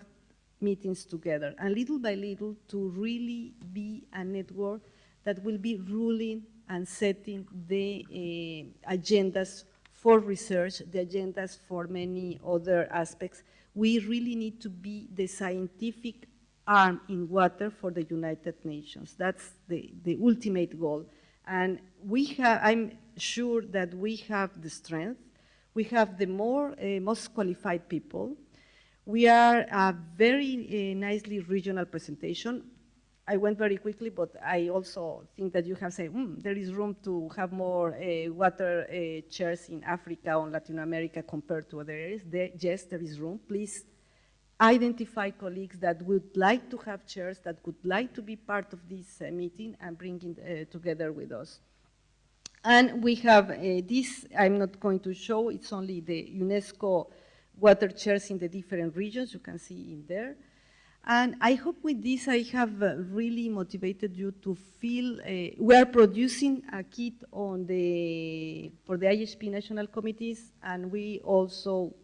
meetings together, and little by little to really be a network that will be ruling and setting the agendas for research, the agendas for many other aspects. We really need to be the scientific arm in water for the United Nations. That's the ultimate goal. And I'm sure that we have the strength, we have the most qualified people. We are a very nicely regional presentation. I went very quickly, but I also think that you have said, there is room to have more water chairs in Africa or Latin America compared to other areas. Yes, there is room. Please identify colleagues that would like to have chairs, that would like to be part of this meeting and bring it together with us. And we have this, I'm not going to show, it's only the UNESCO water chairs in the different regions, you can see in there. And I hope with this I have really motivated you to feel, we are producing a kit for the IHP national committees, and we also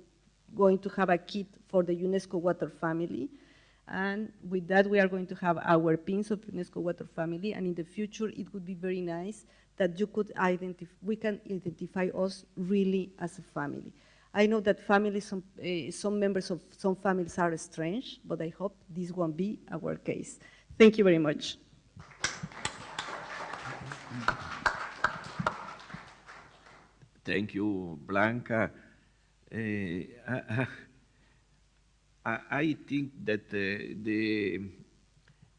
going to have a kit for the UNESCO water family. And with that, we are going to have our pins of UNESCO water family, and in the future, it would be very nice that you could we can identify us really as a family. I know that families, some members of some families are strange, but I hope this won't be our case. Thank you very much. Thank you, Blanca. I think that the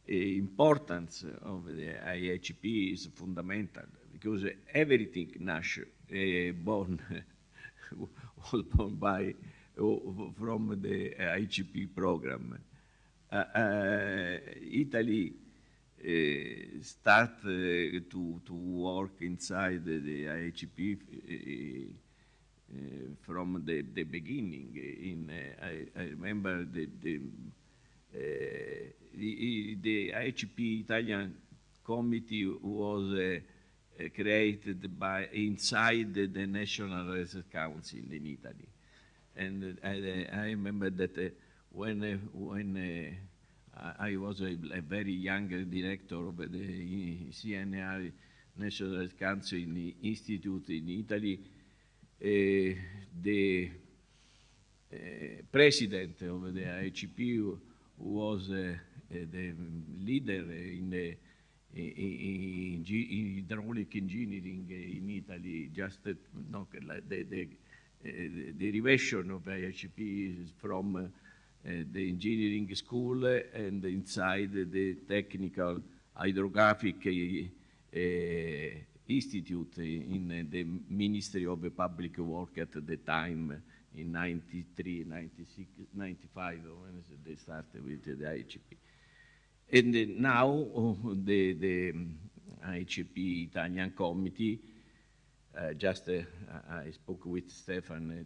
importance of the IHP is fundamental, because everything was born from the IHP program. Italy started to work inside the IHP from the beginning. I remember the IHP Italian committee was created inside the National Research Council in Italy. And I remember that when I was a very young director of the CNR National Research Council Institute in Italy, the president of the IHP was the leader in hydraulic engineering in Italy. Just the derivation of IHP is from the engineering school and inside the technical hydrographic institute in the Ministry of Public Work at the time in 93, 96, 95, when they started with the IHP. And now the IHP Italian committee, I spoke with Stefan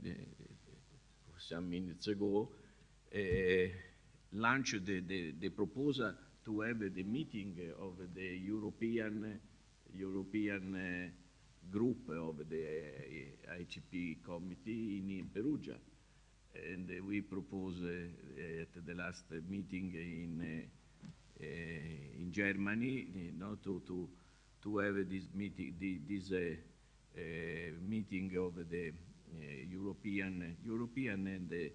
some minutes ago, launched the proposal to have the meeting of the European group of the ICP committee in Perugia. And we proposed at the last meeting in Germany, to have this meeting, meeting of the European and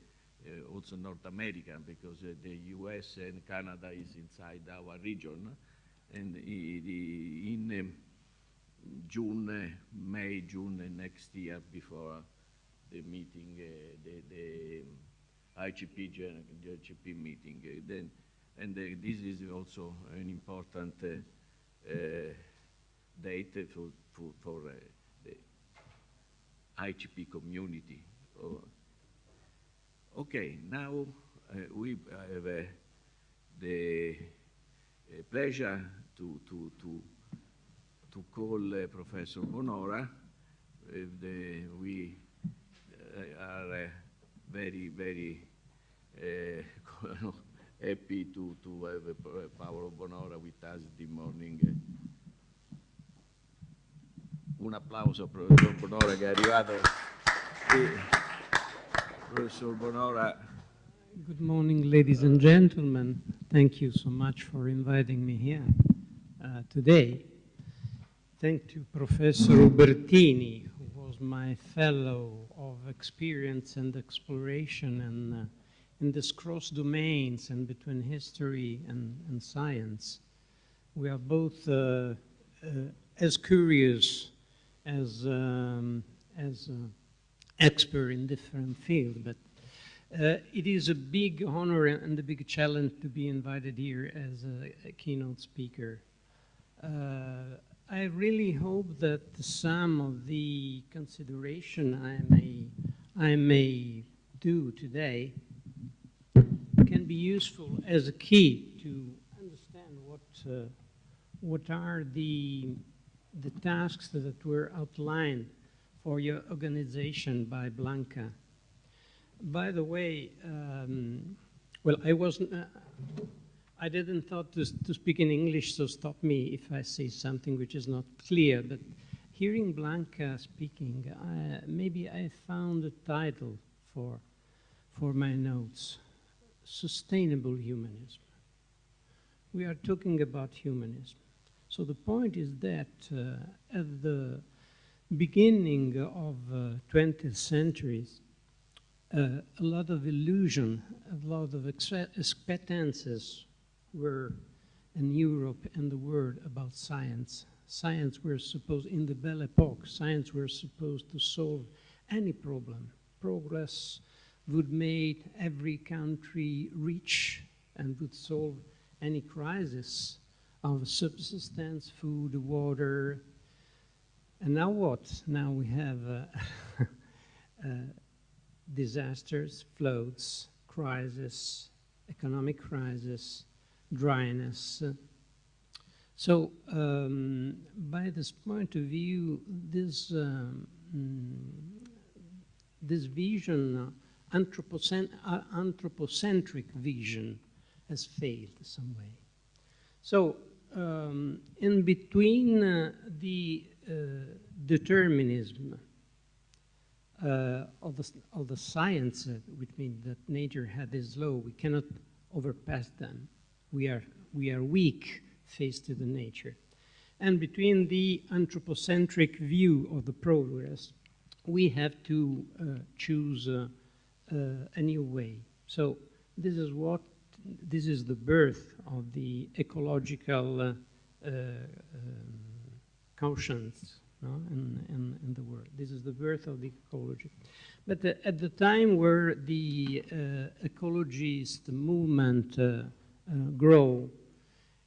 also North America, because the US and Canada is inside our region, and in June next year, before the meeting, the ICP meeting. This is also an important date for the ICP community. Okay, now we have the pleasure to call Professor Bonora. We are very happy to have Paolo Bonora with us this morning. Un applauso, Professor Bonora, che è arrivato. Professor Bonora. Good morning, ladies and gentlemen. Thank you so much for inviting me here today. Thank to Professor Ubertini, who was my fellow of experience and exploration in this cross domains and between history and science. We are both as curious as expert in different fields, but it is a big honor and a big challenge to be invited here as a keynote speaker. I really hope that some of the consideration I may do today can be useful as a key to understand what are the tasks that were outlined for your organization by Blanca. By the way, well, I didn't thought to speak in English, so stop me if I say something which is not clear, but hearing Blanca speaking, maybe I found a title for my notes: Sustainable Humanism. We are talking about humanism. So the point is that at the beginning of 20th centuries, a lot of illusion, a lot of expectances were in Europe and the world about science. Science were supposed, in the Belle Epoque, science were supposed to solve any problem. Progress would make every country rich and would solve any crisis of subsistence, food, water. And now what? Now we have disasters, floods, crisis, economic crisis, dryness. So by this point of view, this vision, anthropocentric vision, has failed in some way. So in between the determinism of the science, which means that nature had this law, we cannot overpass them. We are weak faced to the nature. And between the anthropocentric view of the progress, we have to choose a new way. So this is the birth of the ecological conscience, no? in the world. This is the birth of the ecology. But at the time where the ecologist movement grow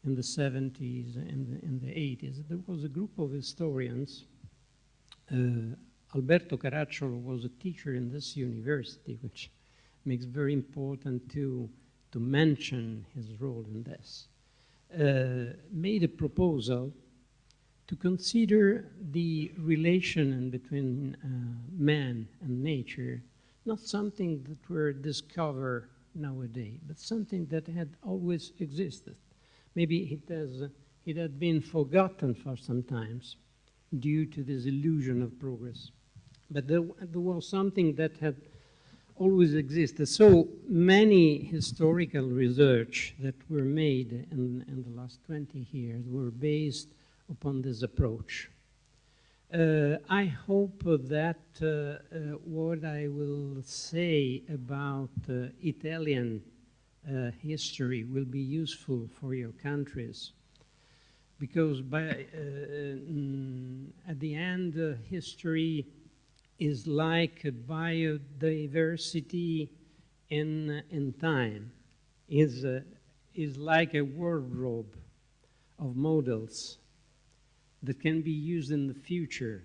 in the 70s and in the 80s, there was a group of historians. Alberto Caracciolo was a teacher in this university, which makes very important to mention his role in this. Made a proposal to consider the relation between man and nature, not something that were discovered nowadays, but something that had always existed. Maybe it had been forgotten for some times, due to this illusion of progress. But there was something that had always existed. So many historical research that were made in the last 20 years were based upon this approach. I hope that what I will say about Italian history will be useful for your countries, because at the end, history is like a biodiversity in time, is like a wardrobe of models that can be used in the future,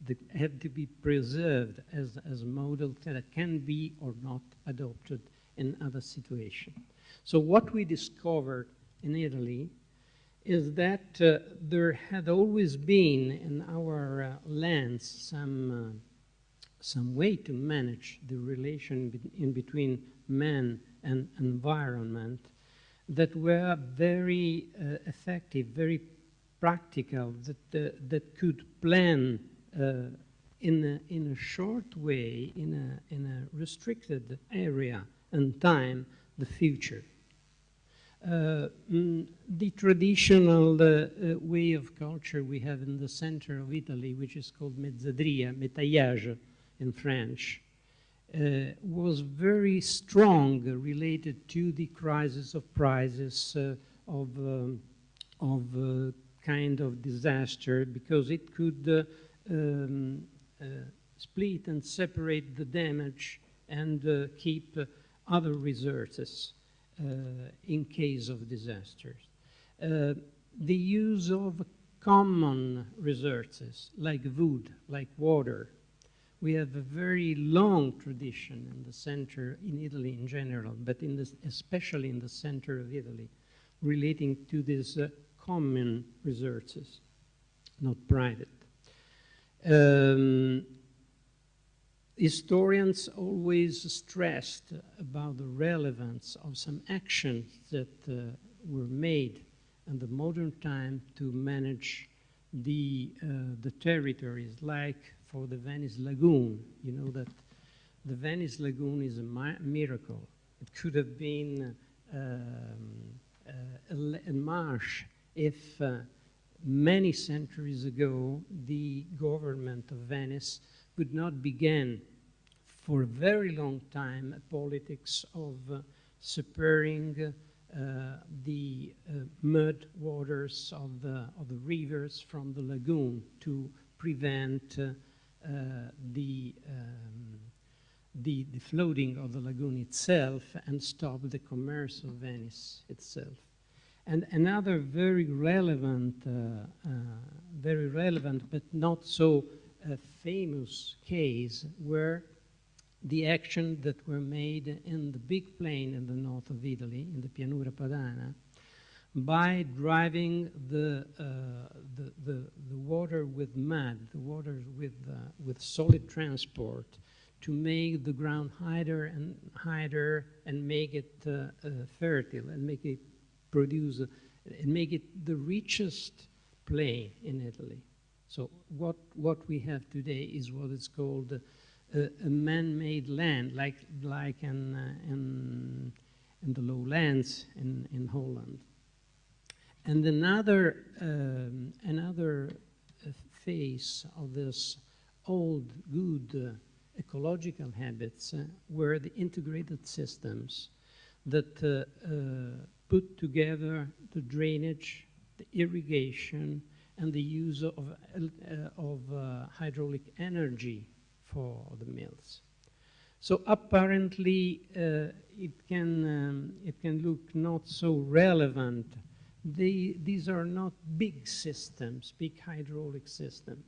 that have to be preserved as models that can be or not adopted in other situations. So what we discovered in Italy is that there had always been in our lands some way to manage the relation in between man and environment that were very effective, very practical, that could plan in a short way, in a restricted area and time, the future. The traditional way of culture we have in the center of Italy, which is called mezzadria, métayage in French, was very strong related to the crisis of prices of kind of disaster, because it could split and separate the damage and keep other resources in case of disasters. The use of common resources like wood, like water. We have a very long tradition in the center, in Italy in general, but especially in the center of Italy, relating to these common resources, not private. Historians always stressed about the relevance of some actions that were made in the modern time to manage the territories, like for the Venice Lagoon. You know that the Venice Lagoon is a miracle. It could have been a marsh if many centuries ago the government of Venice would not begin for a very long time a politics of separating the mud waters of the rivers from the lagoon to prevent the flooding of the lagoon itself and stop the commerce of Venice itself. And another very relevant but not so famous case were the actions that were made in the big plain in the north of Italy, in the Pianura Padana, by driving the water with mud, the water with solid transport, to make the ground higher and make it fertile and make it produce and make it the richest plain in Italy. So what we have today is what is called a man-made land, like in the lowlands in Holland. And another phase of this old good ecological habits were the integrated systems that put together the drainage, the irrigation, and the use of hydraulic energy for the mills. So apparently it can look not so relevant. These are not big systems, big hydraulic systems,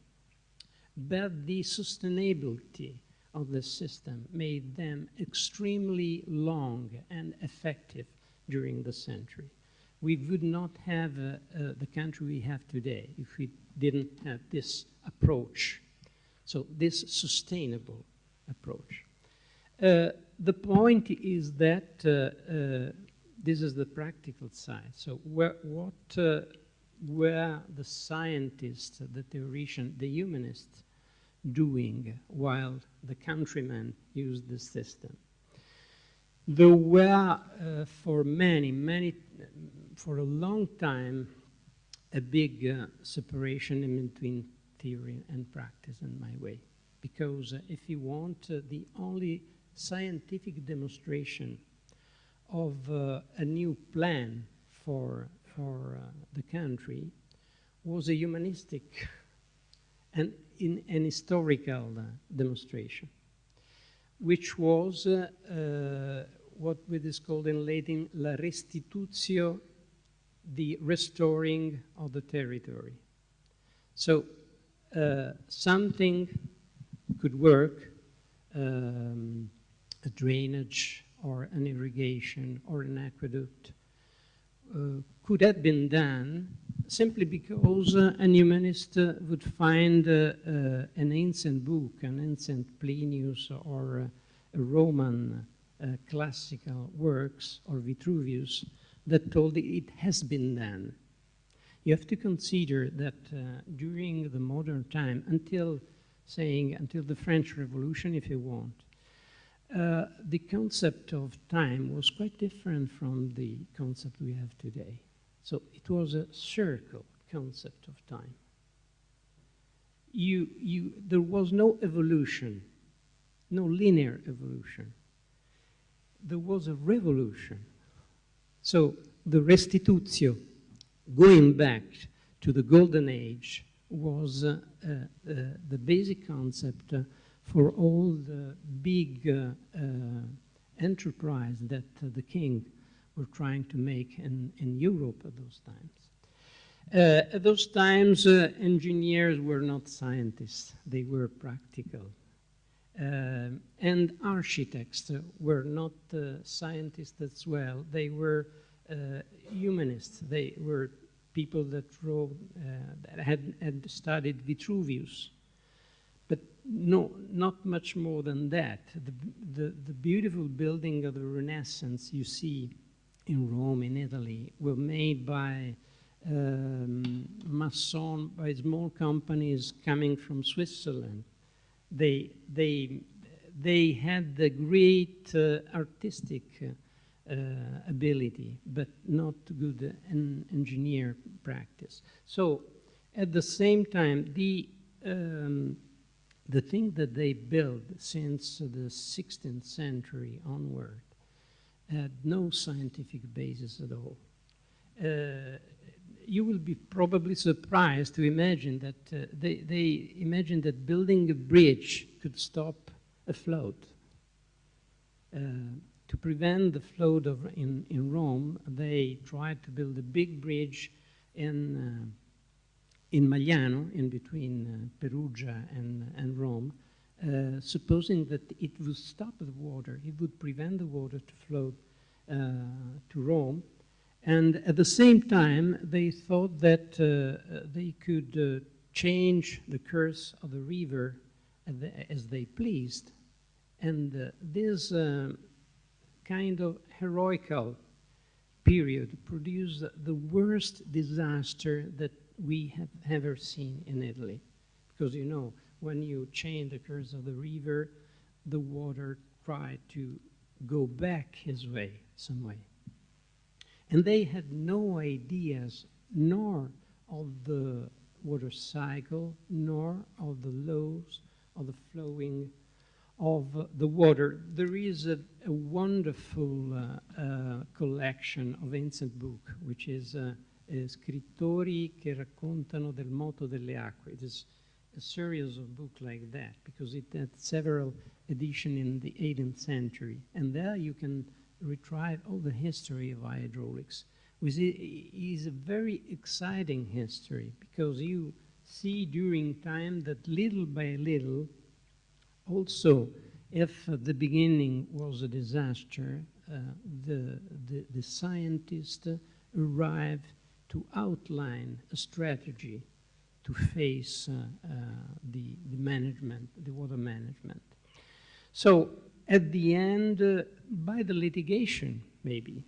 but the sustainability of the system made them extremely long and effective during the century. We would not have the country we have today if we didn't have this approach. So this sustainable approach. The point is that this is the practical side. So what were the scientists, the theoreticians, the humanists doing while the countrymen used the system? There were, for for a long time, a big separation in between theory and practice, in my way. Because if you want, the only scientific demonstration of a new plan for the country was a humanistic and an historical demonstration, which was what is called in Latin la restitutio, the restoring of the territory. So something could work, a drainage or an irrigation or an aqueduct could have been done simply because an humanist would find an ancient book, an ancient Plinius or a Roman classical works or Vitruvius that told it has been done. You have to consider that during the modern time, until the French Revolution, if you want, the concept of time was quite different from the concept we have today. So it was a circle concept of time. There was no evolution, no linear evolution. There was a revolution. So the restitutio, going back to the golden age, was the basic concept for all the big enterprise that the king were trying to make in Europe at those times. At those times, engineers were not scientists, they were practical. And architects were not scientists as well, they were humanists. They were people that wrote, that had studied Vitruvius. But no, not much more than that. The beautiful building of the Renaissance you see in Rome, in Italy, were made by by small companies coming from Switzerland. They had the great artistic ability, but not good engineer practice. So at the same time, the thing that they built since the 16th century onward had no scientific basis at all. You will be probably surprised to imagine that they imagined that building a bridge could stop a flood. To prevent the flood in Rome, they tried to build a big bridge in Magliano, in between Perugia and Rome, supposing that it would stop the water, it would prevent the water to flow to Rome. And at the same time, they thought that they could change the course of the river as they pleased. And this kind of heroical period produced the worst disaster that we have ever seen in Italy. Because, you know, when you change the course of the river, the water tried to go back his way, some way. And they had no ideas, nor of the water cycle, nor of the laws of the flowing of the water. There is a wonderful collection of ancient book, which is Scrittori che raccontano del moto delle acque. It is a series of books like that, because it had several editions in the 18th century. And there you can retrieve all the history of hydraulics, which is a very exciting history, because you see during time that little by little, also if the beginning was a disaster, the scientists arrived to outline a strategy to face the management, the water management. So at the end, by the litigation maybe,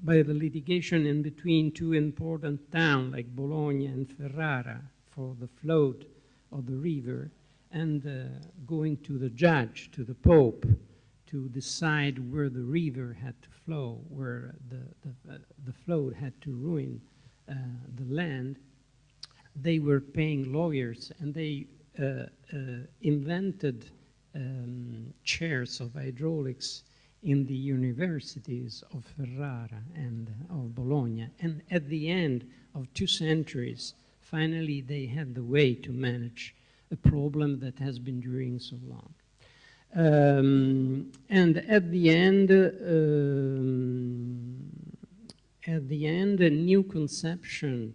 by the litigation in between two important towns like Bologna and Ferrara for the flood of the river, and going to the judge, to the Pope, to decide where the river had to flow, where the flood had to ruin the land. They were paying lawyers, and they invented chairs of hydraulics in the universities of Ferrara and of Bologna. And at the end of 2 centuries, finally they had the way to manage a problem that has been during so long. And at the end, a new conception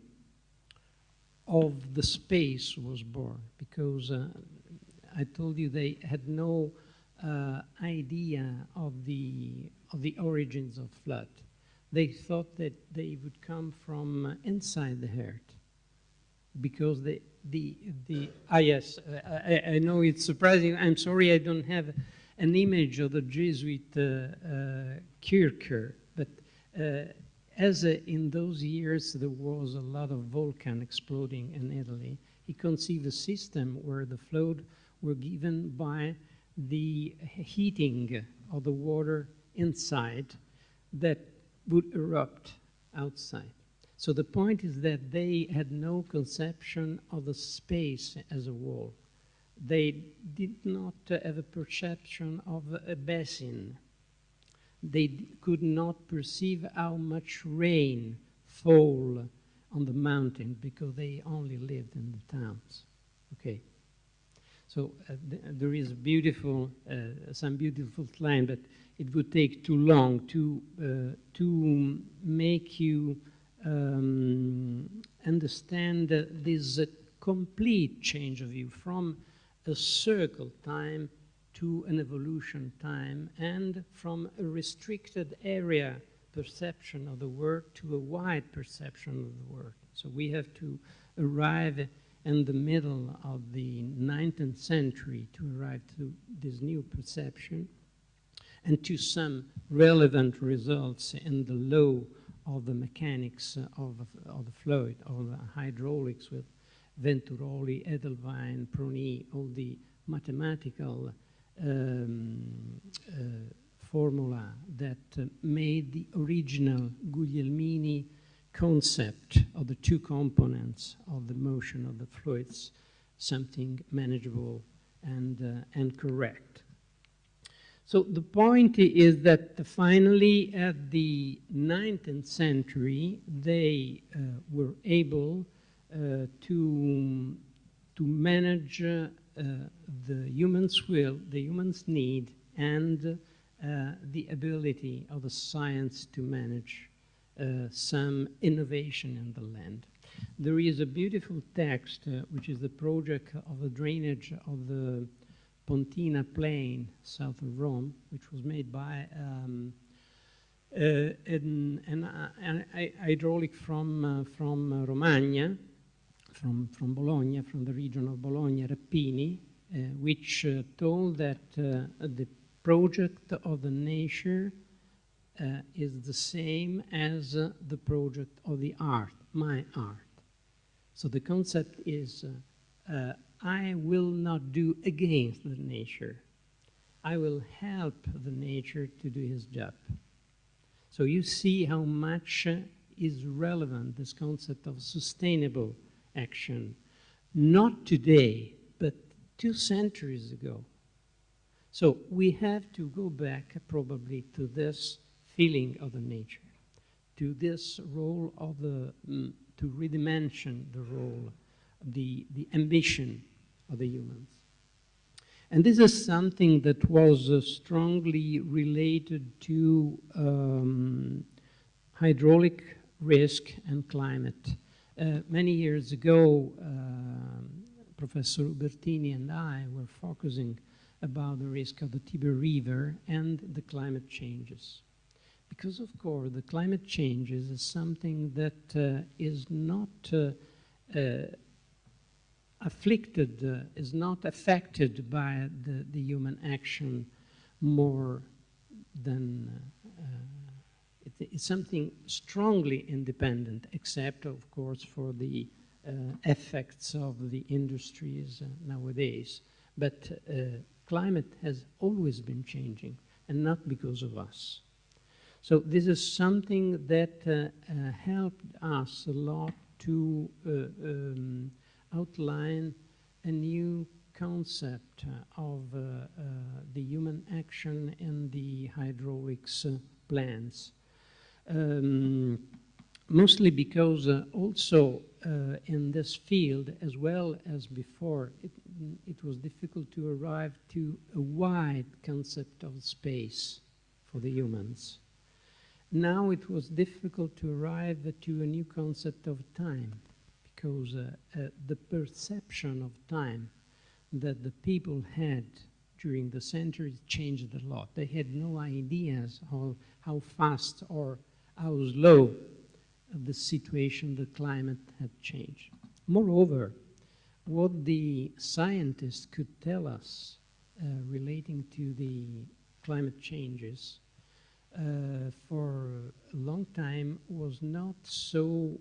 of the space was born, because I told you they had no idea of the origins of flood. They thought that they would come from inside the earth, because yes, I know it's surprising. I'm sorry I don't have an image of the Jesuit Kircher, but as in those years there was a lot of volcano exploding in Italy, he conceived a system where the flood were given by the heating of the water inside that would erupt outside. So the point is that they had no conception of the space as a whole. They did not have a perception of a basin. They could not perceive how much rain fall on the mountain, because they only lived in the towns. Okay. So there is beautiful, some beautiful line, but it would take too long to make you understand this complete change of view from a circle time to an evolution time, and from a restricted area perception of the world to a wide perception of the world. So we have to arrive in the middle of the 19th century to arrive to this new perception, and to some relevant results in the law of the mechanics of the fluid, of the hydraulics with Venturoli, Edelweiss, Prony, all the mathematical formula that made the original Guglielmini concept of the two components of the motion of the fluids something manageable and correct. So the point is that finally at the 19th century they were able to manage the human's will, the human's need, and the ability of the science to manage some innovation in the land. There is a beautiful text, which is the project of the drainage of the Pontina Plain, south of Rome, which was made by an hydraulic from Romagna, from Bologna, from the region of Bologna, Rapini, which told that the project of the nature is the same as the project of the art, my art. So the concept is, I will not do against the nature. I will help the nature to do his job. So you see how much is relevant this concept of sustainable action, not today, but 2 centuries ago. So we have to go back probably to this feeling of the nature, to this role of the, to redimension the role, the ambition of the humans. And this is something that was strongly related to hydraulic risk and climate. Many years ago, Professor Ubertini and I were focusing about the risk of the Tiber River and the climate changes. Because, of course, the climate changes is something that is not afflicted, is not affected by the human action more than It's something strongly independent, except, of course, for the effects of the industries nowadays. But climate has always been changing, and not because of us. So this is something that helped us a lot to outline a new concept of the human action in the hydraulics plants. Mostly because also in this field, as well as before, it was difficult to arrive to a wide concept of space for the humans. Now it was difficult to arrive to a new concept of time, because the perception of time that the people had during the centuries changed a lot. They had no ideas how fast or how slow the situation, the climate had changed. Moreover, what the scientists could tell us relating to the climate changes for a long time was not so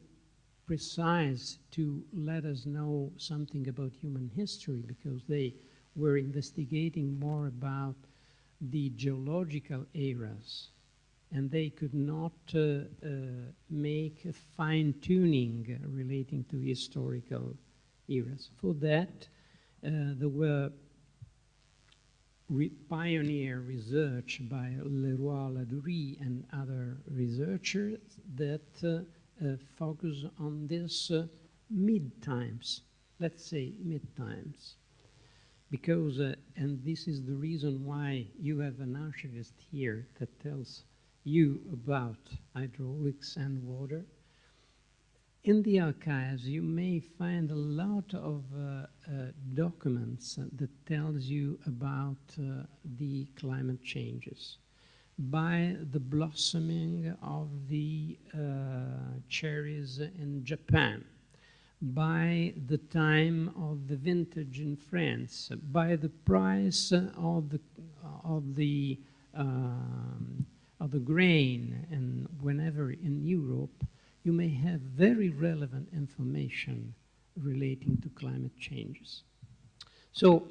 precise to let us know something about human history, because they were investigating more about the geological eras, and they could not make a fine-tuning relating to historical eras. For that, there were pioneer research by Leroy-Ladurie and other researchers that focus on this mid-times, let's say mid-times. Because, and this is the reason why you have an archivist here that tells you about hydraulics and water. In the archives, you may find a lot of documents that tells you about the climate changes. By the blossoming of the cherries in Japan, by the time of the vintage in France, by the price of the grain, and whenever in Europe, you may have very relevant information relating to climate changes. So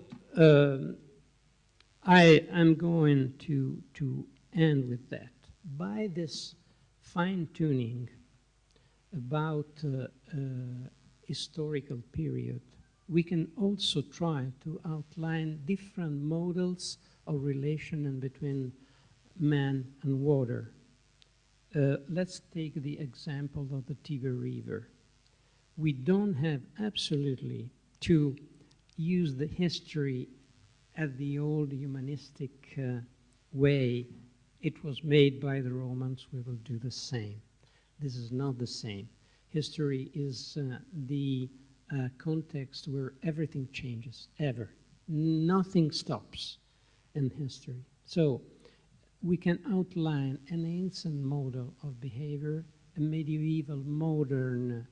I am going to end with that. By this fine-tuning about historical period, we can also try to outline different models of relation in between man and water. Let's take the example of the Tiber River. We don't have absolutely to use the history at the old humanistic way. It was made by the Romans, we will do the same. This is not the same. History is the context where everything changes, ever. Nothing stops in history. So we can outline an ancient model of behavior, a medieval modern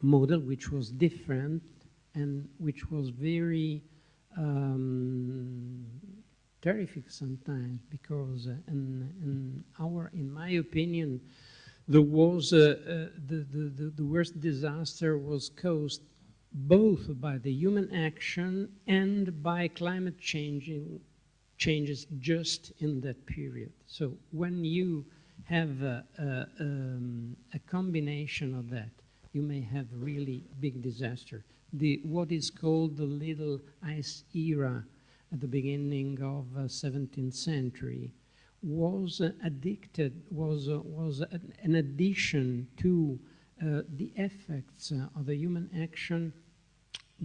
model which was different and which was very terrific sometimes, because in my opinion, there was the worst disaster was caused both by the human action and by climate changes just in that period. So when you have a combination of that, you may have really big disaster. What is called the Little Ice Era at the beginning of 17th century was an addition to the effects of the human action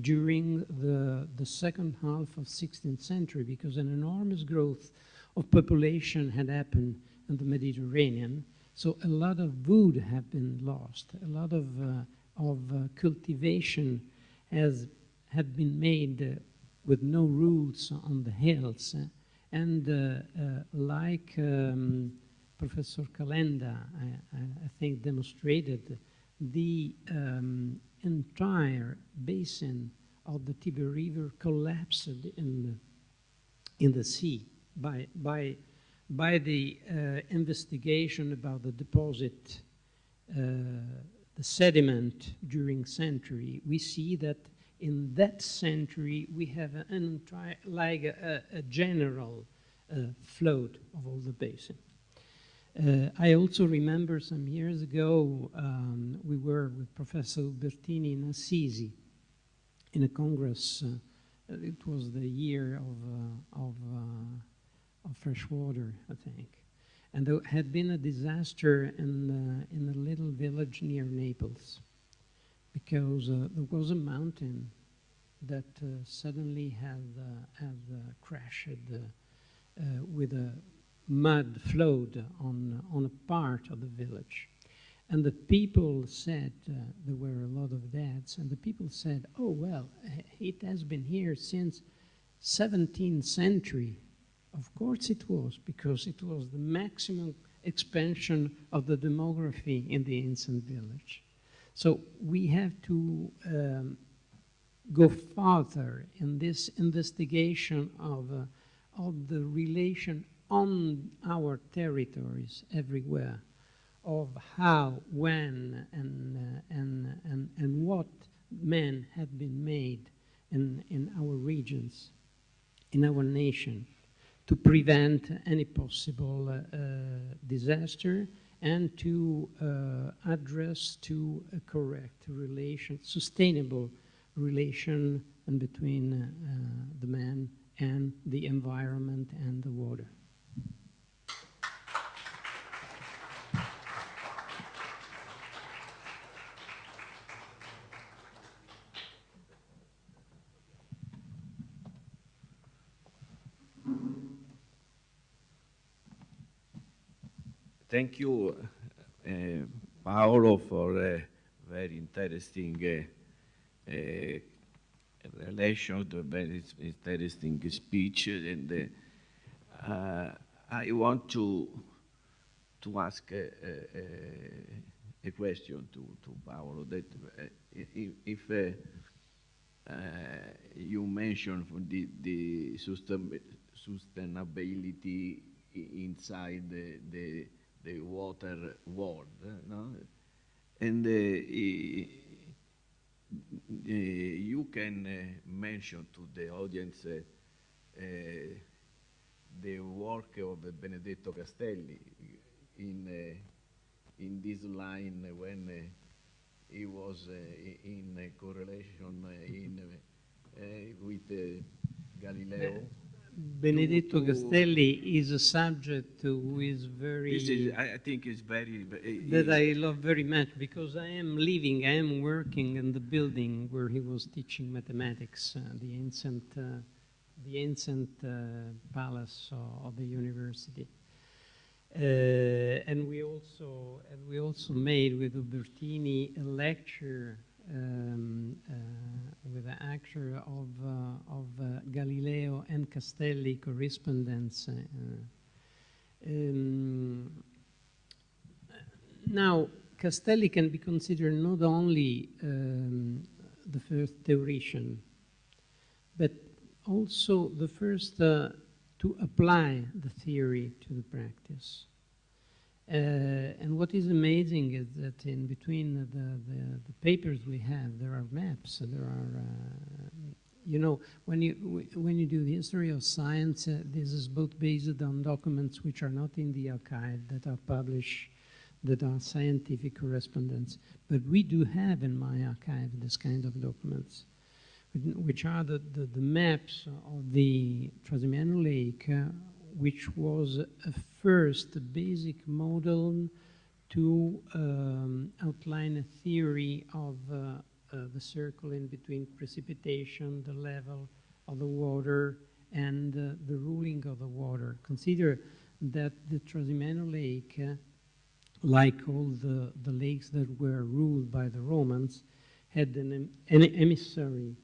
during the second half of 16th century, because an enormous growth of population had happened in the Mediterranean. So a lot of food had been lost. A lot of cultivation had been made with no rules on the hills. And like Professor Calenda, I think demonstrated, the entire basin of the Tiber River collapsed in the sea by by the investigation about the deposit, the sediment during century, we see that in that century we have an entire, like a general flood of all the basin. I also remember some years ago we were with Professor Ubertini in Assisi in a congress. It was the year of fresh water, I think. And there had been a disaster in a little village near Naples because there was a mountain that suddenly had crashed with a mud flood on a part of the village. And the people said, there were a lot of deaths, and the people said, oh, well, it has been here since 17th century. Of course it was, because it was the maximum expansion of the demography in the ancient village. So we have to go further in this investigation of the relation on our territories everywhere, of how, when, and what men had been made in our regions, in our nation, to prevent any possible disaster and to address to a correct relation, sustainable relation between the man and the environment and the water. Thank you, Paolo, for a very interesting relation, a very interesting speech. And I want to ask a question to Paolo. That if you mentioned the sustainability inside the water world, no? And you can mention to the audience the work of Benedetto Castelli in this line when he was in correlation with Galileo. Benedetto Castelli is a subject who is very... This is, I think it's very... that I love very much, because I am working in the building where he was teaching mathematics, the ancient palace of the university. And we also made with Ubertini a lecture with an actor of Galileo and Castelli correspondence. Now, Castelli can be considered not only the first theoretician, but also the first to apply the theory to the practice. And what is amazing is that in between the papers we have, there are maps. There are, you know, when you do the history of science, this is both based on documents which are not in the archive, that are published, that are scientific correspondence. But we do have in my archive this kind of documents, which are the maps of the Trasimeno Lake, which was a first basic model to outline a theory of the circle in between precipitation, the level of the water, and the ruling of the water. Consider that the Trasimeno Lake, like all the lakes that were ruled by the Romans, had an emissary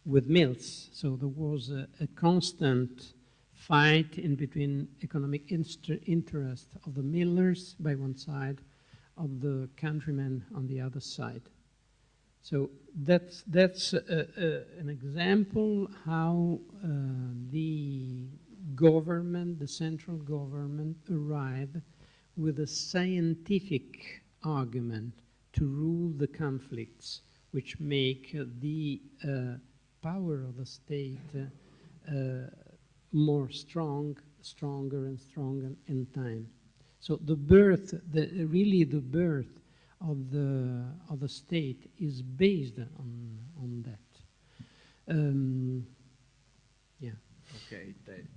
with mills. So there was a constant fight in between economic interest of the millers by one side, of the countrymen on the other side. So that's an example how the government, the central government, arrive with a scientific argument to rule the conflicts, which make the power of the state more stronger and stronger in time. So the birth, really the birth of the state is based on that. Yeah. Okay,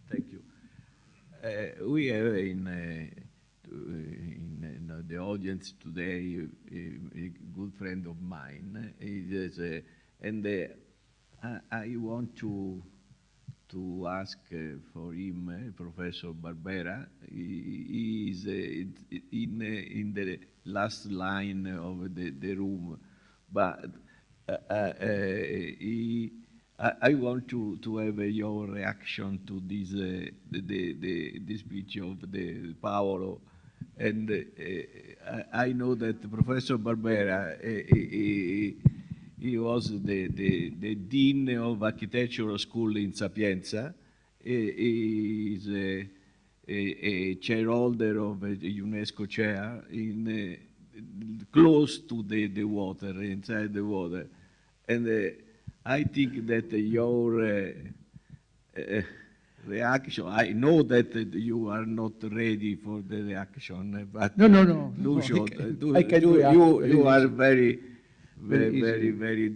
thank you. We have in the audience today a good friend of mine. I want to ask for him, Professor Barbera. He is in the last line of the room, but I want to have your reaction to this the speech of the Paolo, and I know that Professor Barbera he was the dean of architectural school in Sapienza. He is a chairholder of a UNESCO chair in close to the water, inside the water, and I think that your reaction, I know that you are not ready for the reaction, but No. Lucio, I can react you are very very,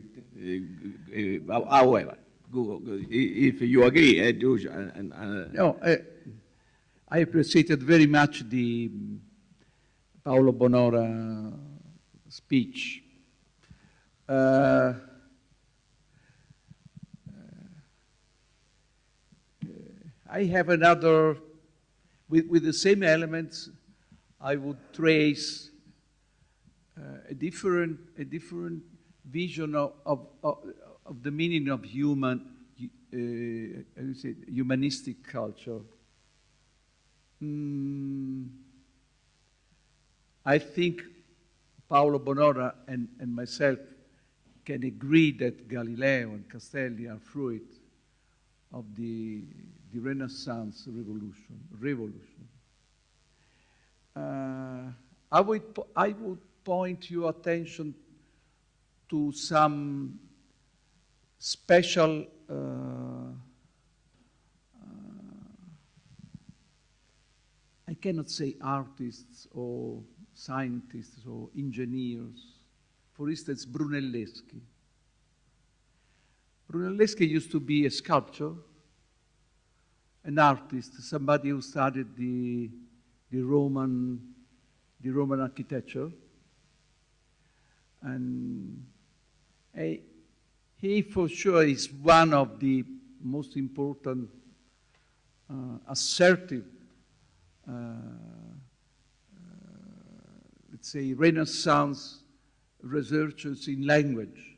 however, if you agree, Lucio. No, I appreciated very much the Paolo Bonora speech. I have another, with the same elements, I would trace a different vision of the meaning of humanistic culture. I think Paolo Bonora and myself can agree that Galileo and Castelli are fruit of the Renaissance revolution. I would point your attention to some special I cannot say artists or scientists or engineers. For instance, Brunelleschi. Brunelleschi used to be a sculptor, an artist, somebody who studied the Roman architecture, and he for sure is one of the most important assertive, let's say, Renaissance researchers in language.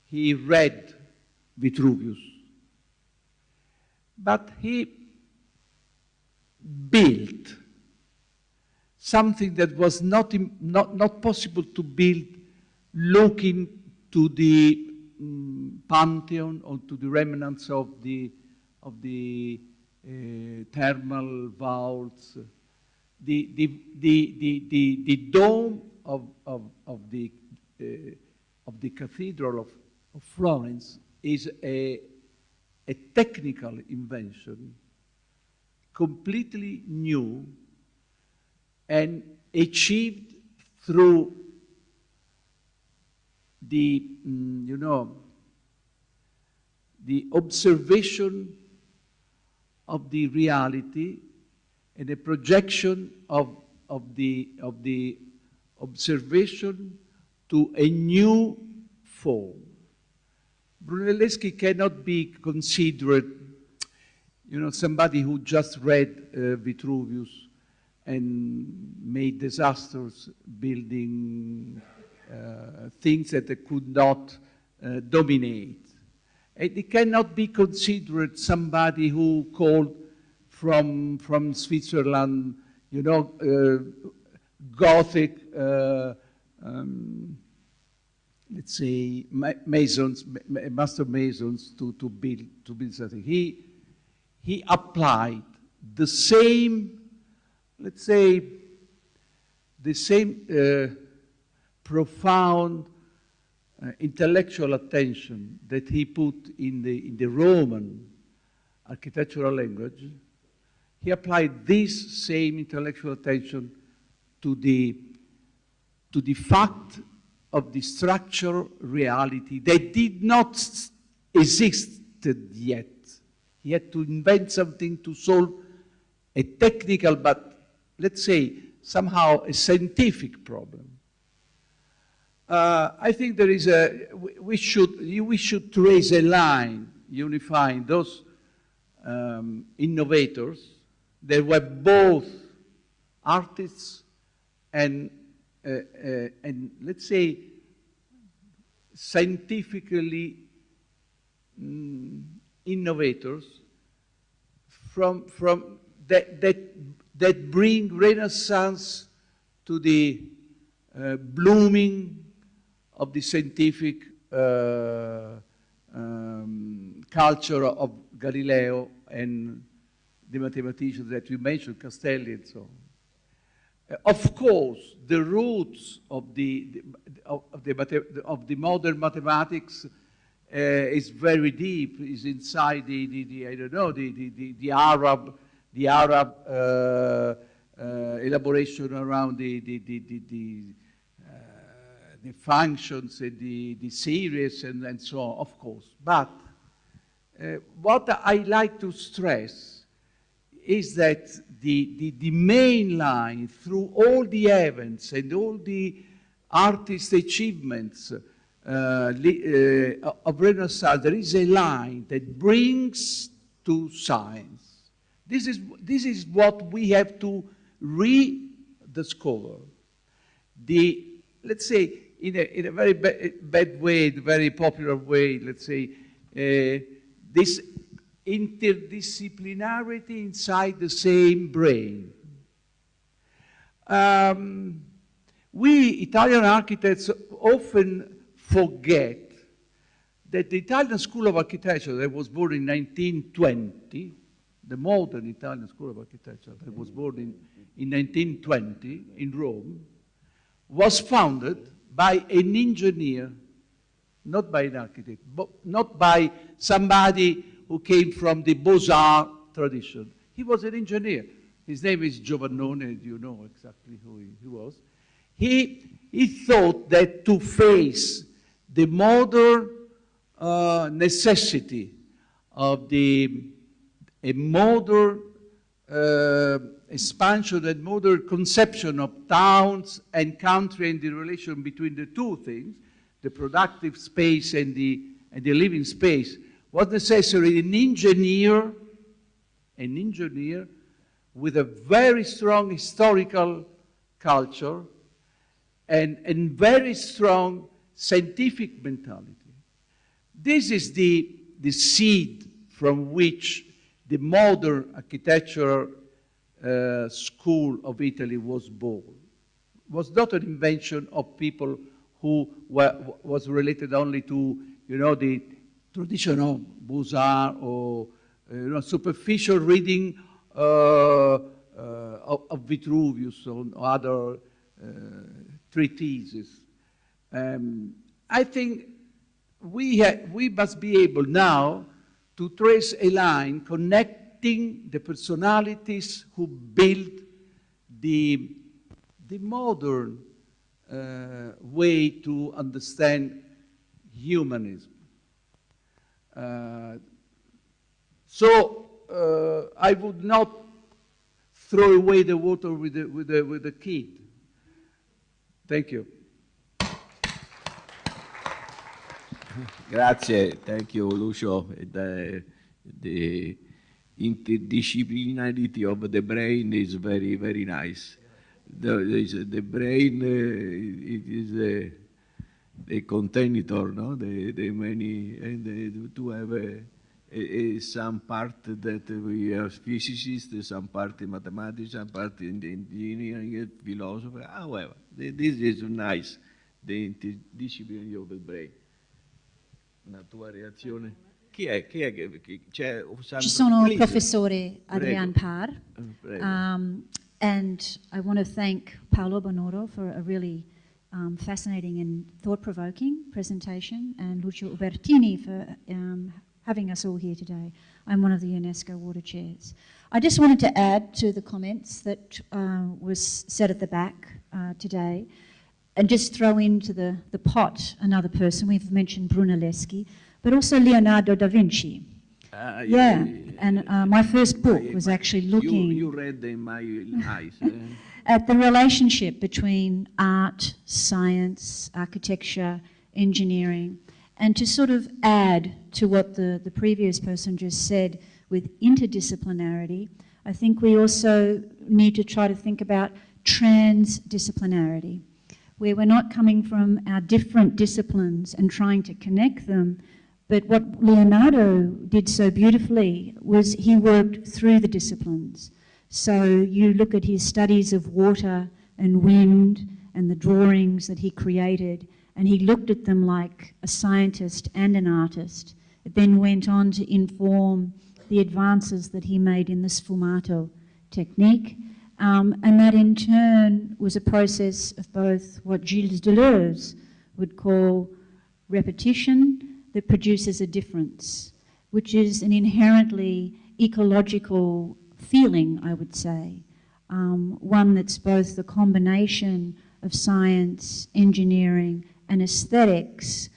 He read Vitruvius, but he built something that was not possible to build looking to the pantheon or to the remnants of the thermal vaults. The dome of the Cathedral of Florence is a technical invention, completely new, and achieved through the observation of the reality and the projection of the observation to a new form. Brunelleschi cannot be considered, somebody who just read Vitruvius and made disasters building things that they could not dominate. And it cannot be considered somebody who called from Switzerland, Gothic, let's say, masons, master masons to build something. he applied the same, let's say, the same profound intellectual attention that he put in the Roman architectural language. He applied this same intellectual attention to the fact of the structural reality that did not exist yet. He had to invent something to solve a technical, but let's say somehow a scientific problem. I think there is we should trace a line unifying those innovators that were both artists and let's say scientifically innovators from that bring Renaissance to the blooming of the scientific culture of Galileo and the mathematicians that we mentioned, Castelli and so on. Of course, the roots of the modern mathematics is very deep. Is inside the I don't know the Arab elaboration around the functions and the series and so on, of course. But what I like to stress is that the main line through all the events and all the artist achievements of Renaissance, there is a line that brings to science. This is what we have to rediscover. Let's say, in a very bad way, very popular way, let's say, this interdisciplinarity inside the same brain. We Italian architects often forget that the Italian School of Architecture that was born in 1920, the modern Italian School of Architecture that was born in 1920 in Rome, was founded by an engineer, not by an architect, but not by somebody who came from the Beaux-Arts tradition. He was an engineer. His name is Giovanni, you know exactly who he was. He thought that to face the modern necessity of a modern expansion and modern conception of towns and country and the relation between the two things, the productive space and the living space, was necessary an engineer with a very strong historical culture and very strong scientific mentality. This is the seed from which the modern architectural school of Italy was born. It was not an invention of people who was related only to, the tradition of Beaux-Arts or superficial reading of Vitruvius or other treatises. I think we must be able now to trace a line connecting the personalities who built the modern way to understand humanism. So I would not throw away the water with the kid. Thank you. Grazie, thank you, Lucio. The interdisciplinarity of the brain is very, very nice. The brain it is a container, no? The many, and to have some part that we are physicists, some part in mathematics, some part in engineering, philosophy. However, this is nice, the interdisciplinarity of the brain. Una tua reazione? Ci sono professore Adrian Parr, and I want to thank Paolo Bonora for a really fascinating and thought-provoking presentation, and Lucio Ubertini for having us all here today. I'm one of the UNESCO Water Chairs. I just wanted to add to the comments that was said at the back today, and just throw into the pot another person. We've mentioned Brunelleschi, but also Leonardo da Vinci. Yeah, and my first book was actually looking... You read in my eyes. At the relationship between art, science, architecture, engineering, and to sort of add to what the previous person just said with interdisciplinarity, I think we also need to try to think about transdisciplinarity, where we're not coming from our different disciplines and trying to connect them, but what Leonardo did so beautifully was he worked through the disciplines. So you look at his studies of water and wind and the drawings that he created, and he looked at them like a scientist and an artist. It then went on to inform the advances that he made in the sfumato technique, and that in turn was a process of both what Gilles Deleuze would call repetition that produces a difference, which is an inherently ecological feeling, I would say, one that's both the combination of science, engineering, and aesthetics,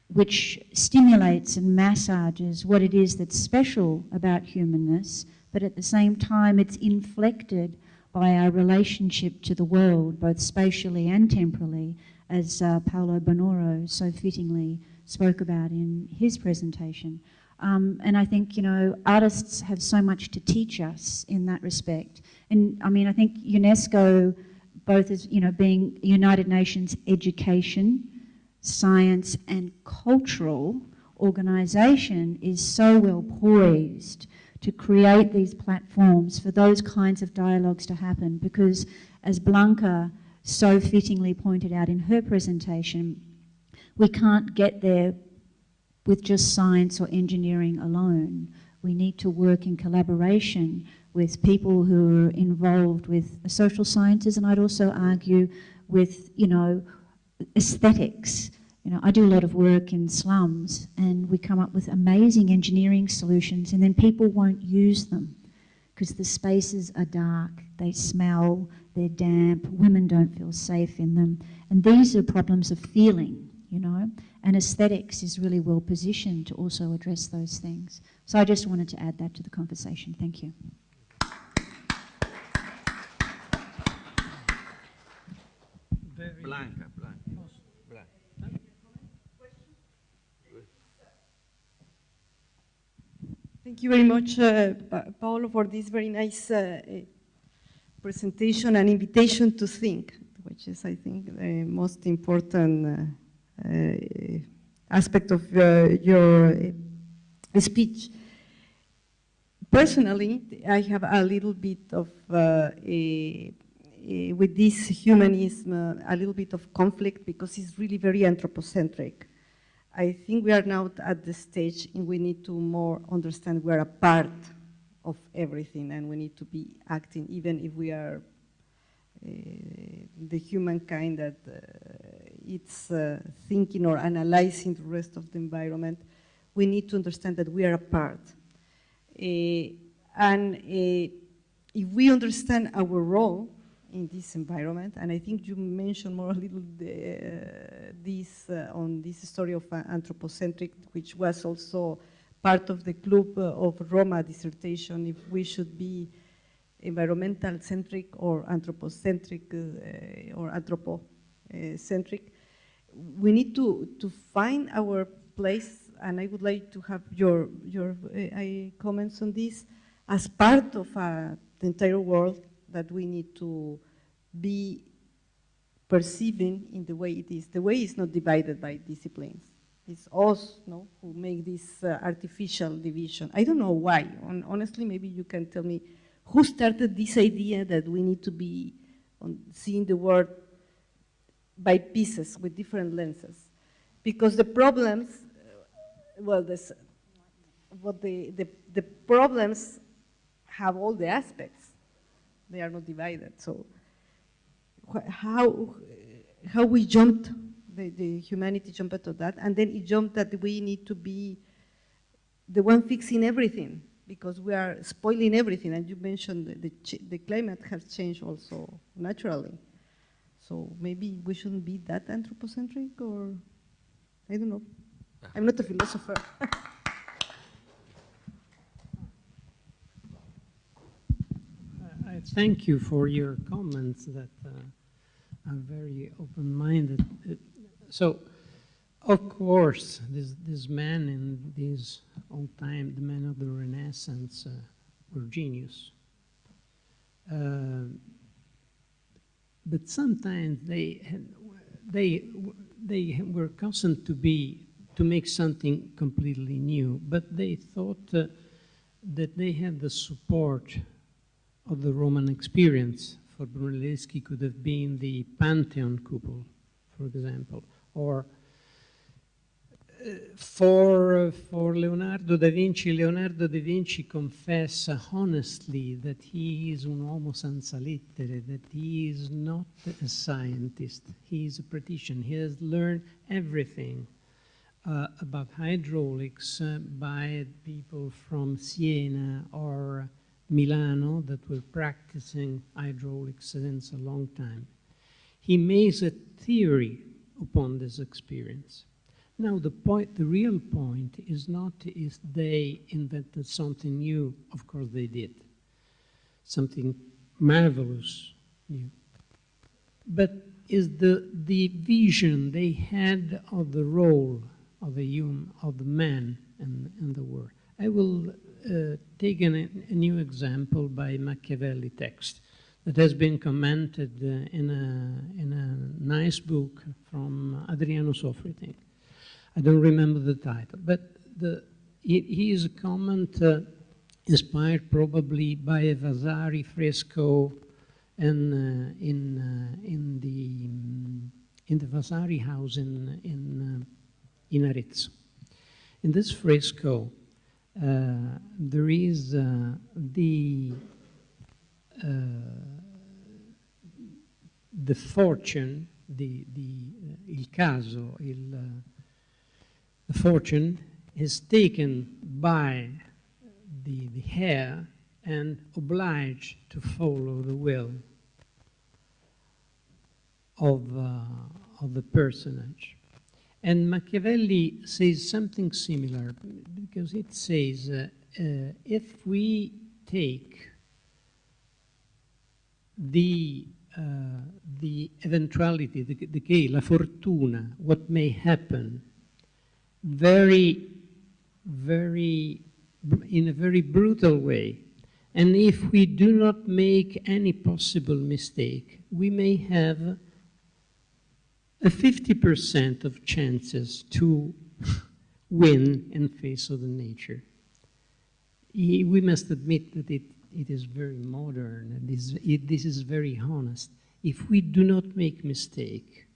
which stimulates and massages what it is that's special about humanness, but at the same time it's inflected by our relationship to the world, both spatially and temporally, as Paolo Bonora so fittingly spoke about in his presentation. And I think, artists have so much to teach us in that respect. And I mean, I think UNESCO, both as, being United Nations education, science and cultural organisation, is so well poised to create these platforms for those kinds of dialogues to happen, because as Blanca so fittingly pointed out in her presentation, we can't get there with just science or engineering alone. We need to work in collaboration with people who are involved with the social sciences, and I'd also argue with, aesthetics. I do a lot of work in slums, and we come up with amazing engineering solutions, and then people won't use them because the spaces are dark, they smell, they're damp, women don't feel safe in them. And these are problems of feeling, and aesthetics is really well positioned to also address those things. So I just wanted to add that to the conversation. Thank you. Blanca. Thank you very much, Paolo, for this very nice presentation and invitation to think, which is, I think, the most important aspect of your speech. Personally, I have a little bit of, with this humanism, a little bit of conflict because it's really very anthropocentric. I think we are now at the stage in we need to more understand we're a part of everything, and we need to be acting, even if we are the humankind that it's thinking or analyzing the rest of the environment. We need to understand that we are a part. And if we understand our role in this environment, and I think you mentioned more a little this on this story of anthropocentric, which was also part of the club of Roma dissertation, if we should be environmental centric or anthropocentric or anthropocentric. We need to find our place, and I would like to have your comments on this as part of the entire world that we need to be perceiving in the way it is. The way is not divided by disciplines. It's us, no, who make this artificial division. I don't know why. Honestly, maybe you can tell me who started this idea that we need to be seeing the world by pieces with different lenses. Because the problems, well, but the problems have all the aspects. They are not divided. So how we jumped, the humanity jumped to that, and then it jumped that we need to be the one fixing everything, because we are spoiling everything. And you mentioned the climate has changed also naturally. So maybe we shouldn't be that anthropocentric, or I don't know. I'm not a philosopher. I thank you for your comments that are very open-minded. So, of course, this man in this old time, the men of the Renaissance, were genius. But sometimes they were constant to make something completely new, but they thought that they had the support of the Roman experience. For Brunelleschi could have been the Pantheon couple, for example, or for Leonardo da Vinci confessed honestly that he is un uomo senza lettere, that he is not a scientist, he is a practitioner. He has learned everything about hydraulics by people from Siena or Milano that were practicing hydraulics since a long time. He makes a theory upon this experience. Now the real point is not if they invented something new. Of course they did, something marvelous new. But is the vision they had of the role of the man in the world. I will take a new example by Machiavelli text that has been commented in a nice book from Adriano Sofri. I don't remember the title, but his comment inspired probably by a Vasari fresco in the Vasari house in Arezzo. In this fresco, there is the fortune, il caso, the fortune is taken by the heir and obliged to follow the will of the personage. And Machiavelli says something similar, because it says, if we take the eventuality, the case, la fortuna, what may happen, in a very brutal way, and if we do not make any possible mistake, we may have a 50% of chances to win in face of the nature. We must admit that it is very modern, and this is very honest. If we do not make mistake,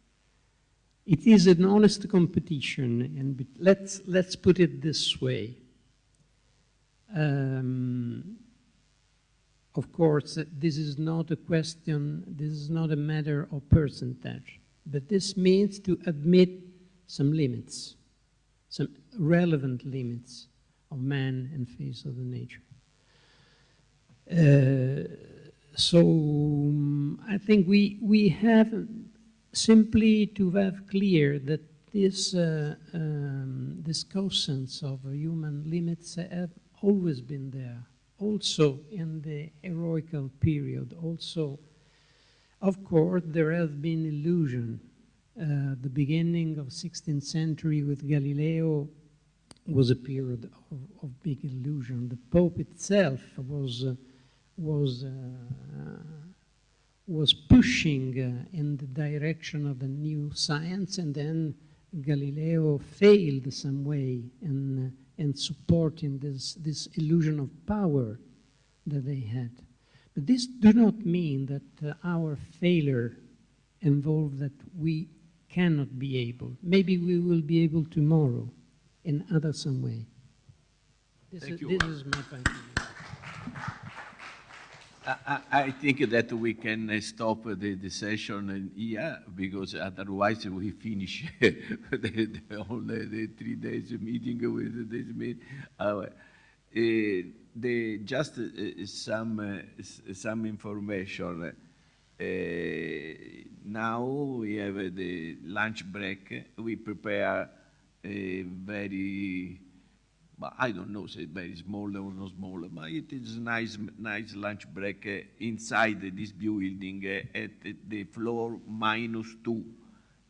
it is an honest competition, and let's put it this way. Of course, this is not a question, this is not a matter of percentage, but this means to admit some limits, some relevant limits of man in face of the nature. So I think we have simply to have clear that this quotient of human limits have always been there, also in the heroical period. Also, of course, there has been illusion. The beginning of 16th century with Galileo was a period of big illusion. The Pope itself was pushing in the direction of a new science, and then Galileo failed some way in supporting this illusion of power that they had. But this do not mean that our failure involves that we cannot be able. Maybe we will be able tomorrow in some way. Thank you. This is my point of view. I think that we can stop the session here, because otherwise we finish all the 3 days meeting with this meeting. Just some information. Now we have the lunch break. We prepare a very, I don't know, say very small or not small, but it is nice lunch break inside this building at the floor -2.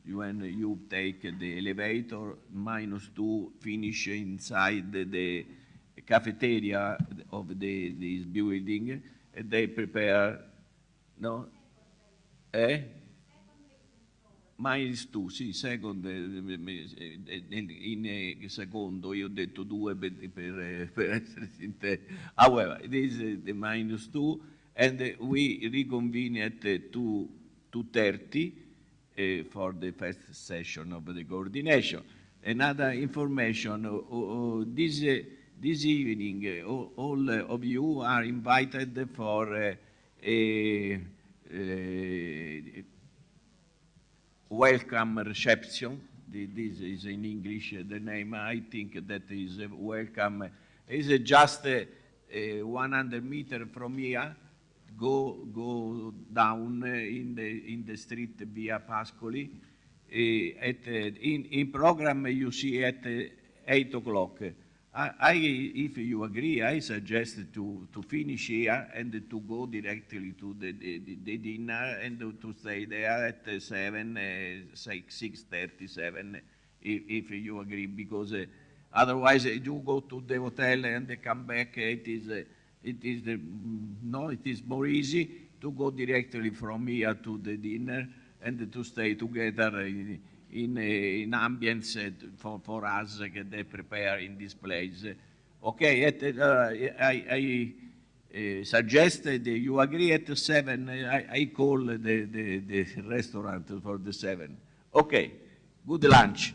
When you take the elevator, -2, finish inside the cafeteria of this building, and they prepare, no? -2, sì, secondo, in secondo, io ho detto 2 per essere sincero. However, it is the -2, and we reconvene at 2:30 for the first session of the coordination. Another information, this evening, all of you are invited for a welcome reception. This is in English the name. I think that is welcome. It's just 100 meters from here. Go down in the street via Pascoli. In program you see at 8 o'clock. If you agree, I suggest to finish here and to go directly to the dinner and to stay there at 6:37, if you agree, because otherwise you go to the hotel and come back. It is more easy to go directly from here to the dinner and to stay together in ambience for us that they prepare in this place. Okay, I suggest that you agree at 7. I call the restaurant for the 7. Okay, good lunch.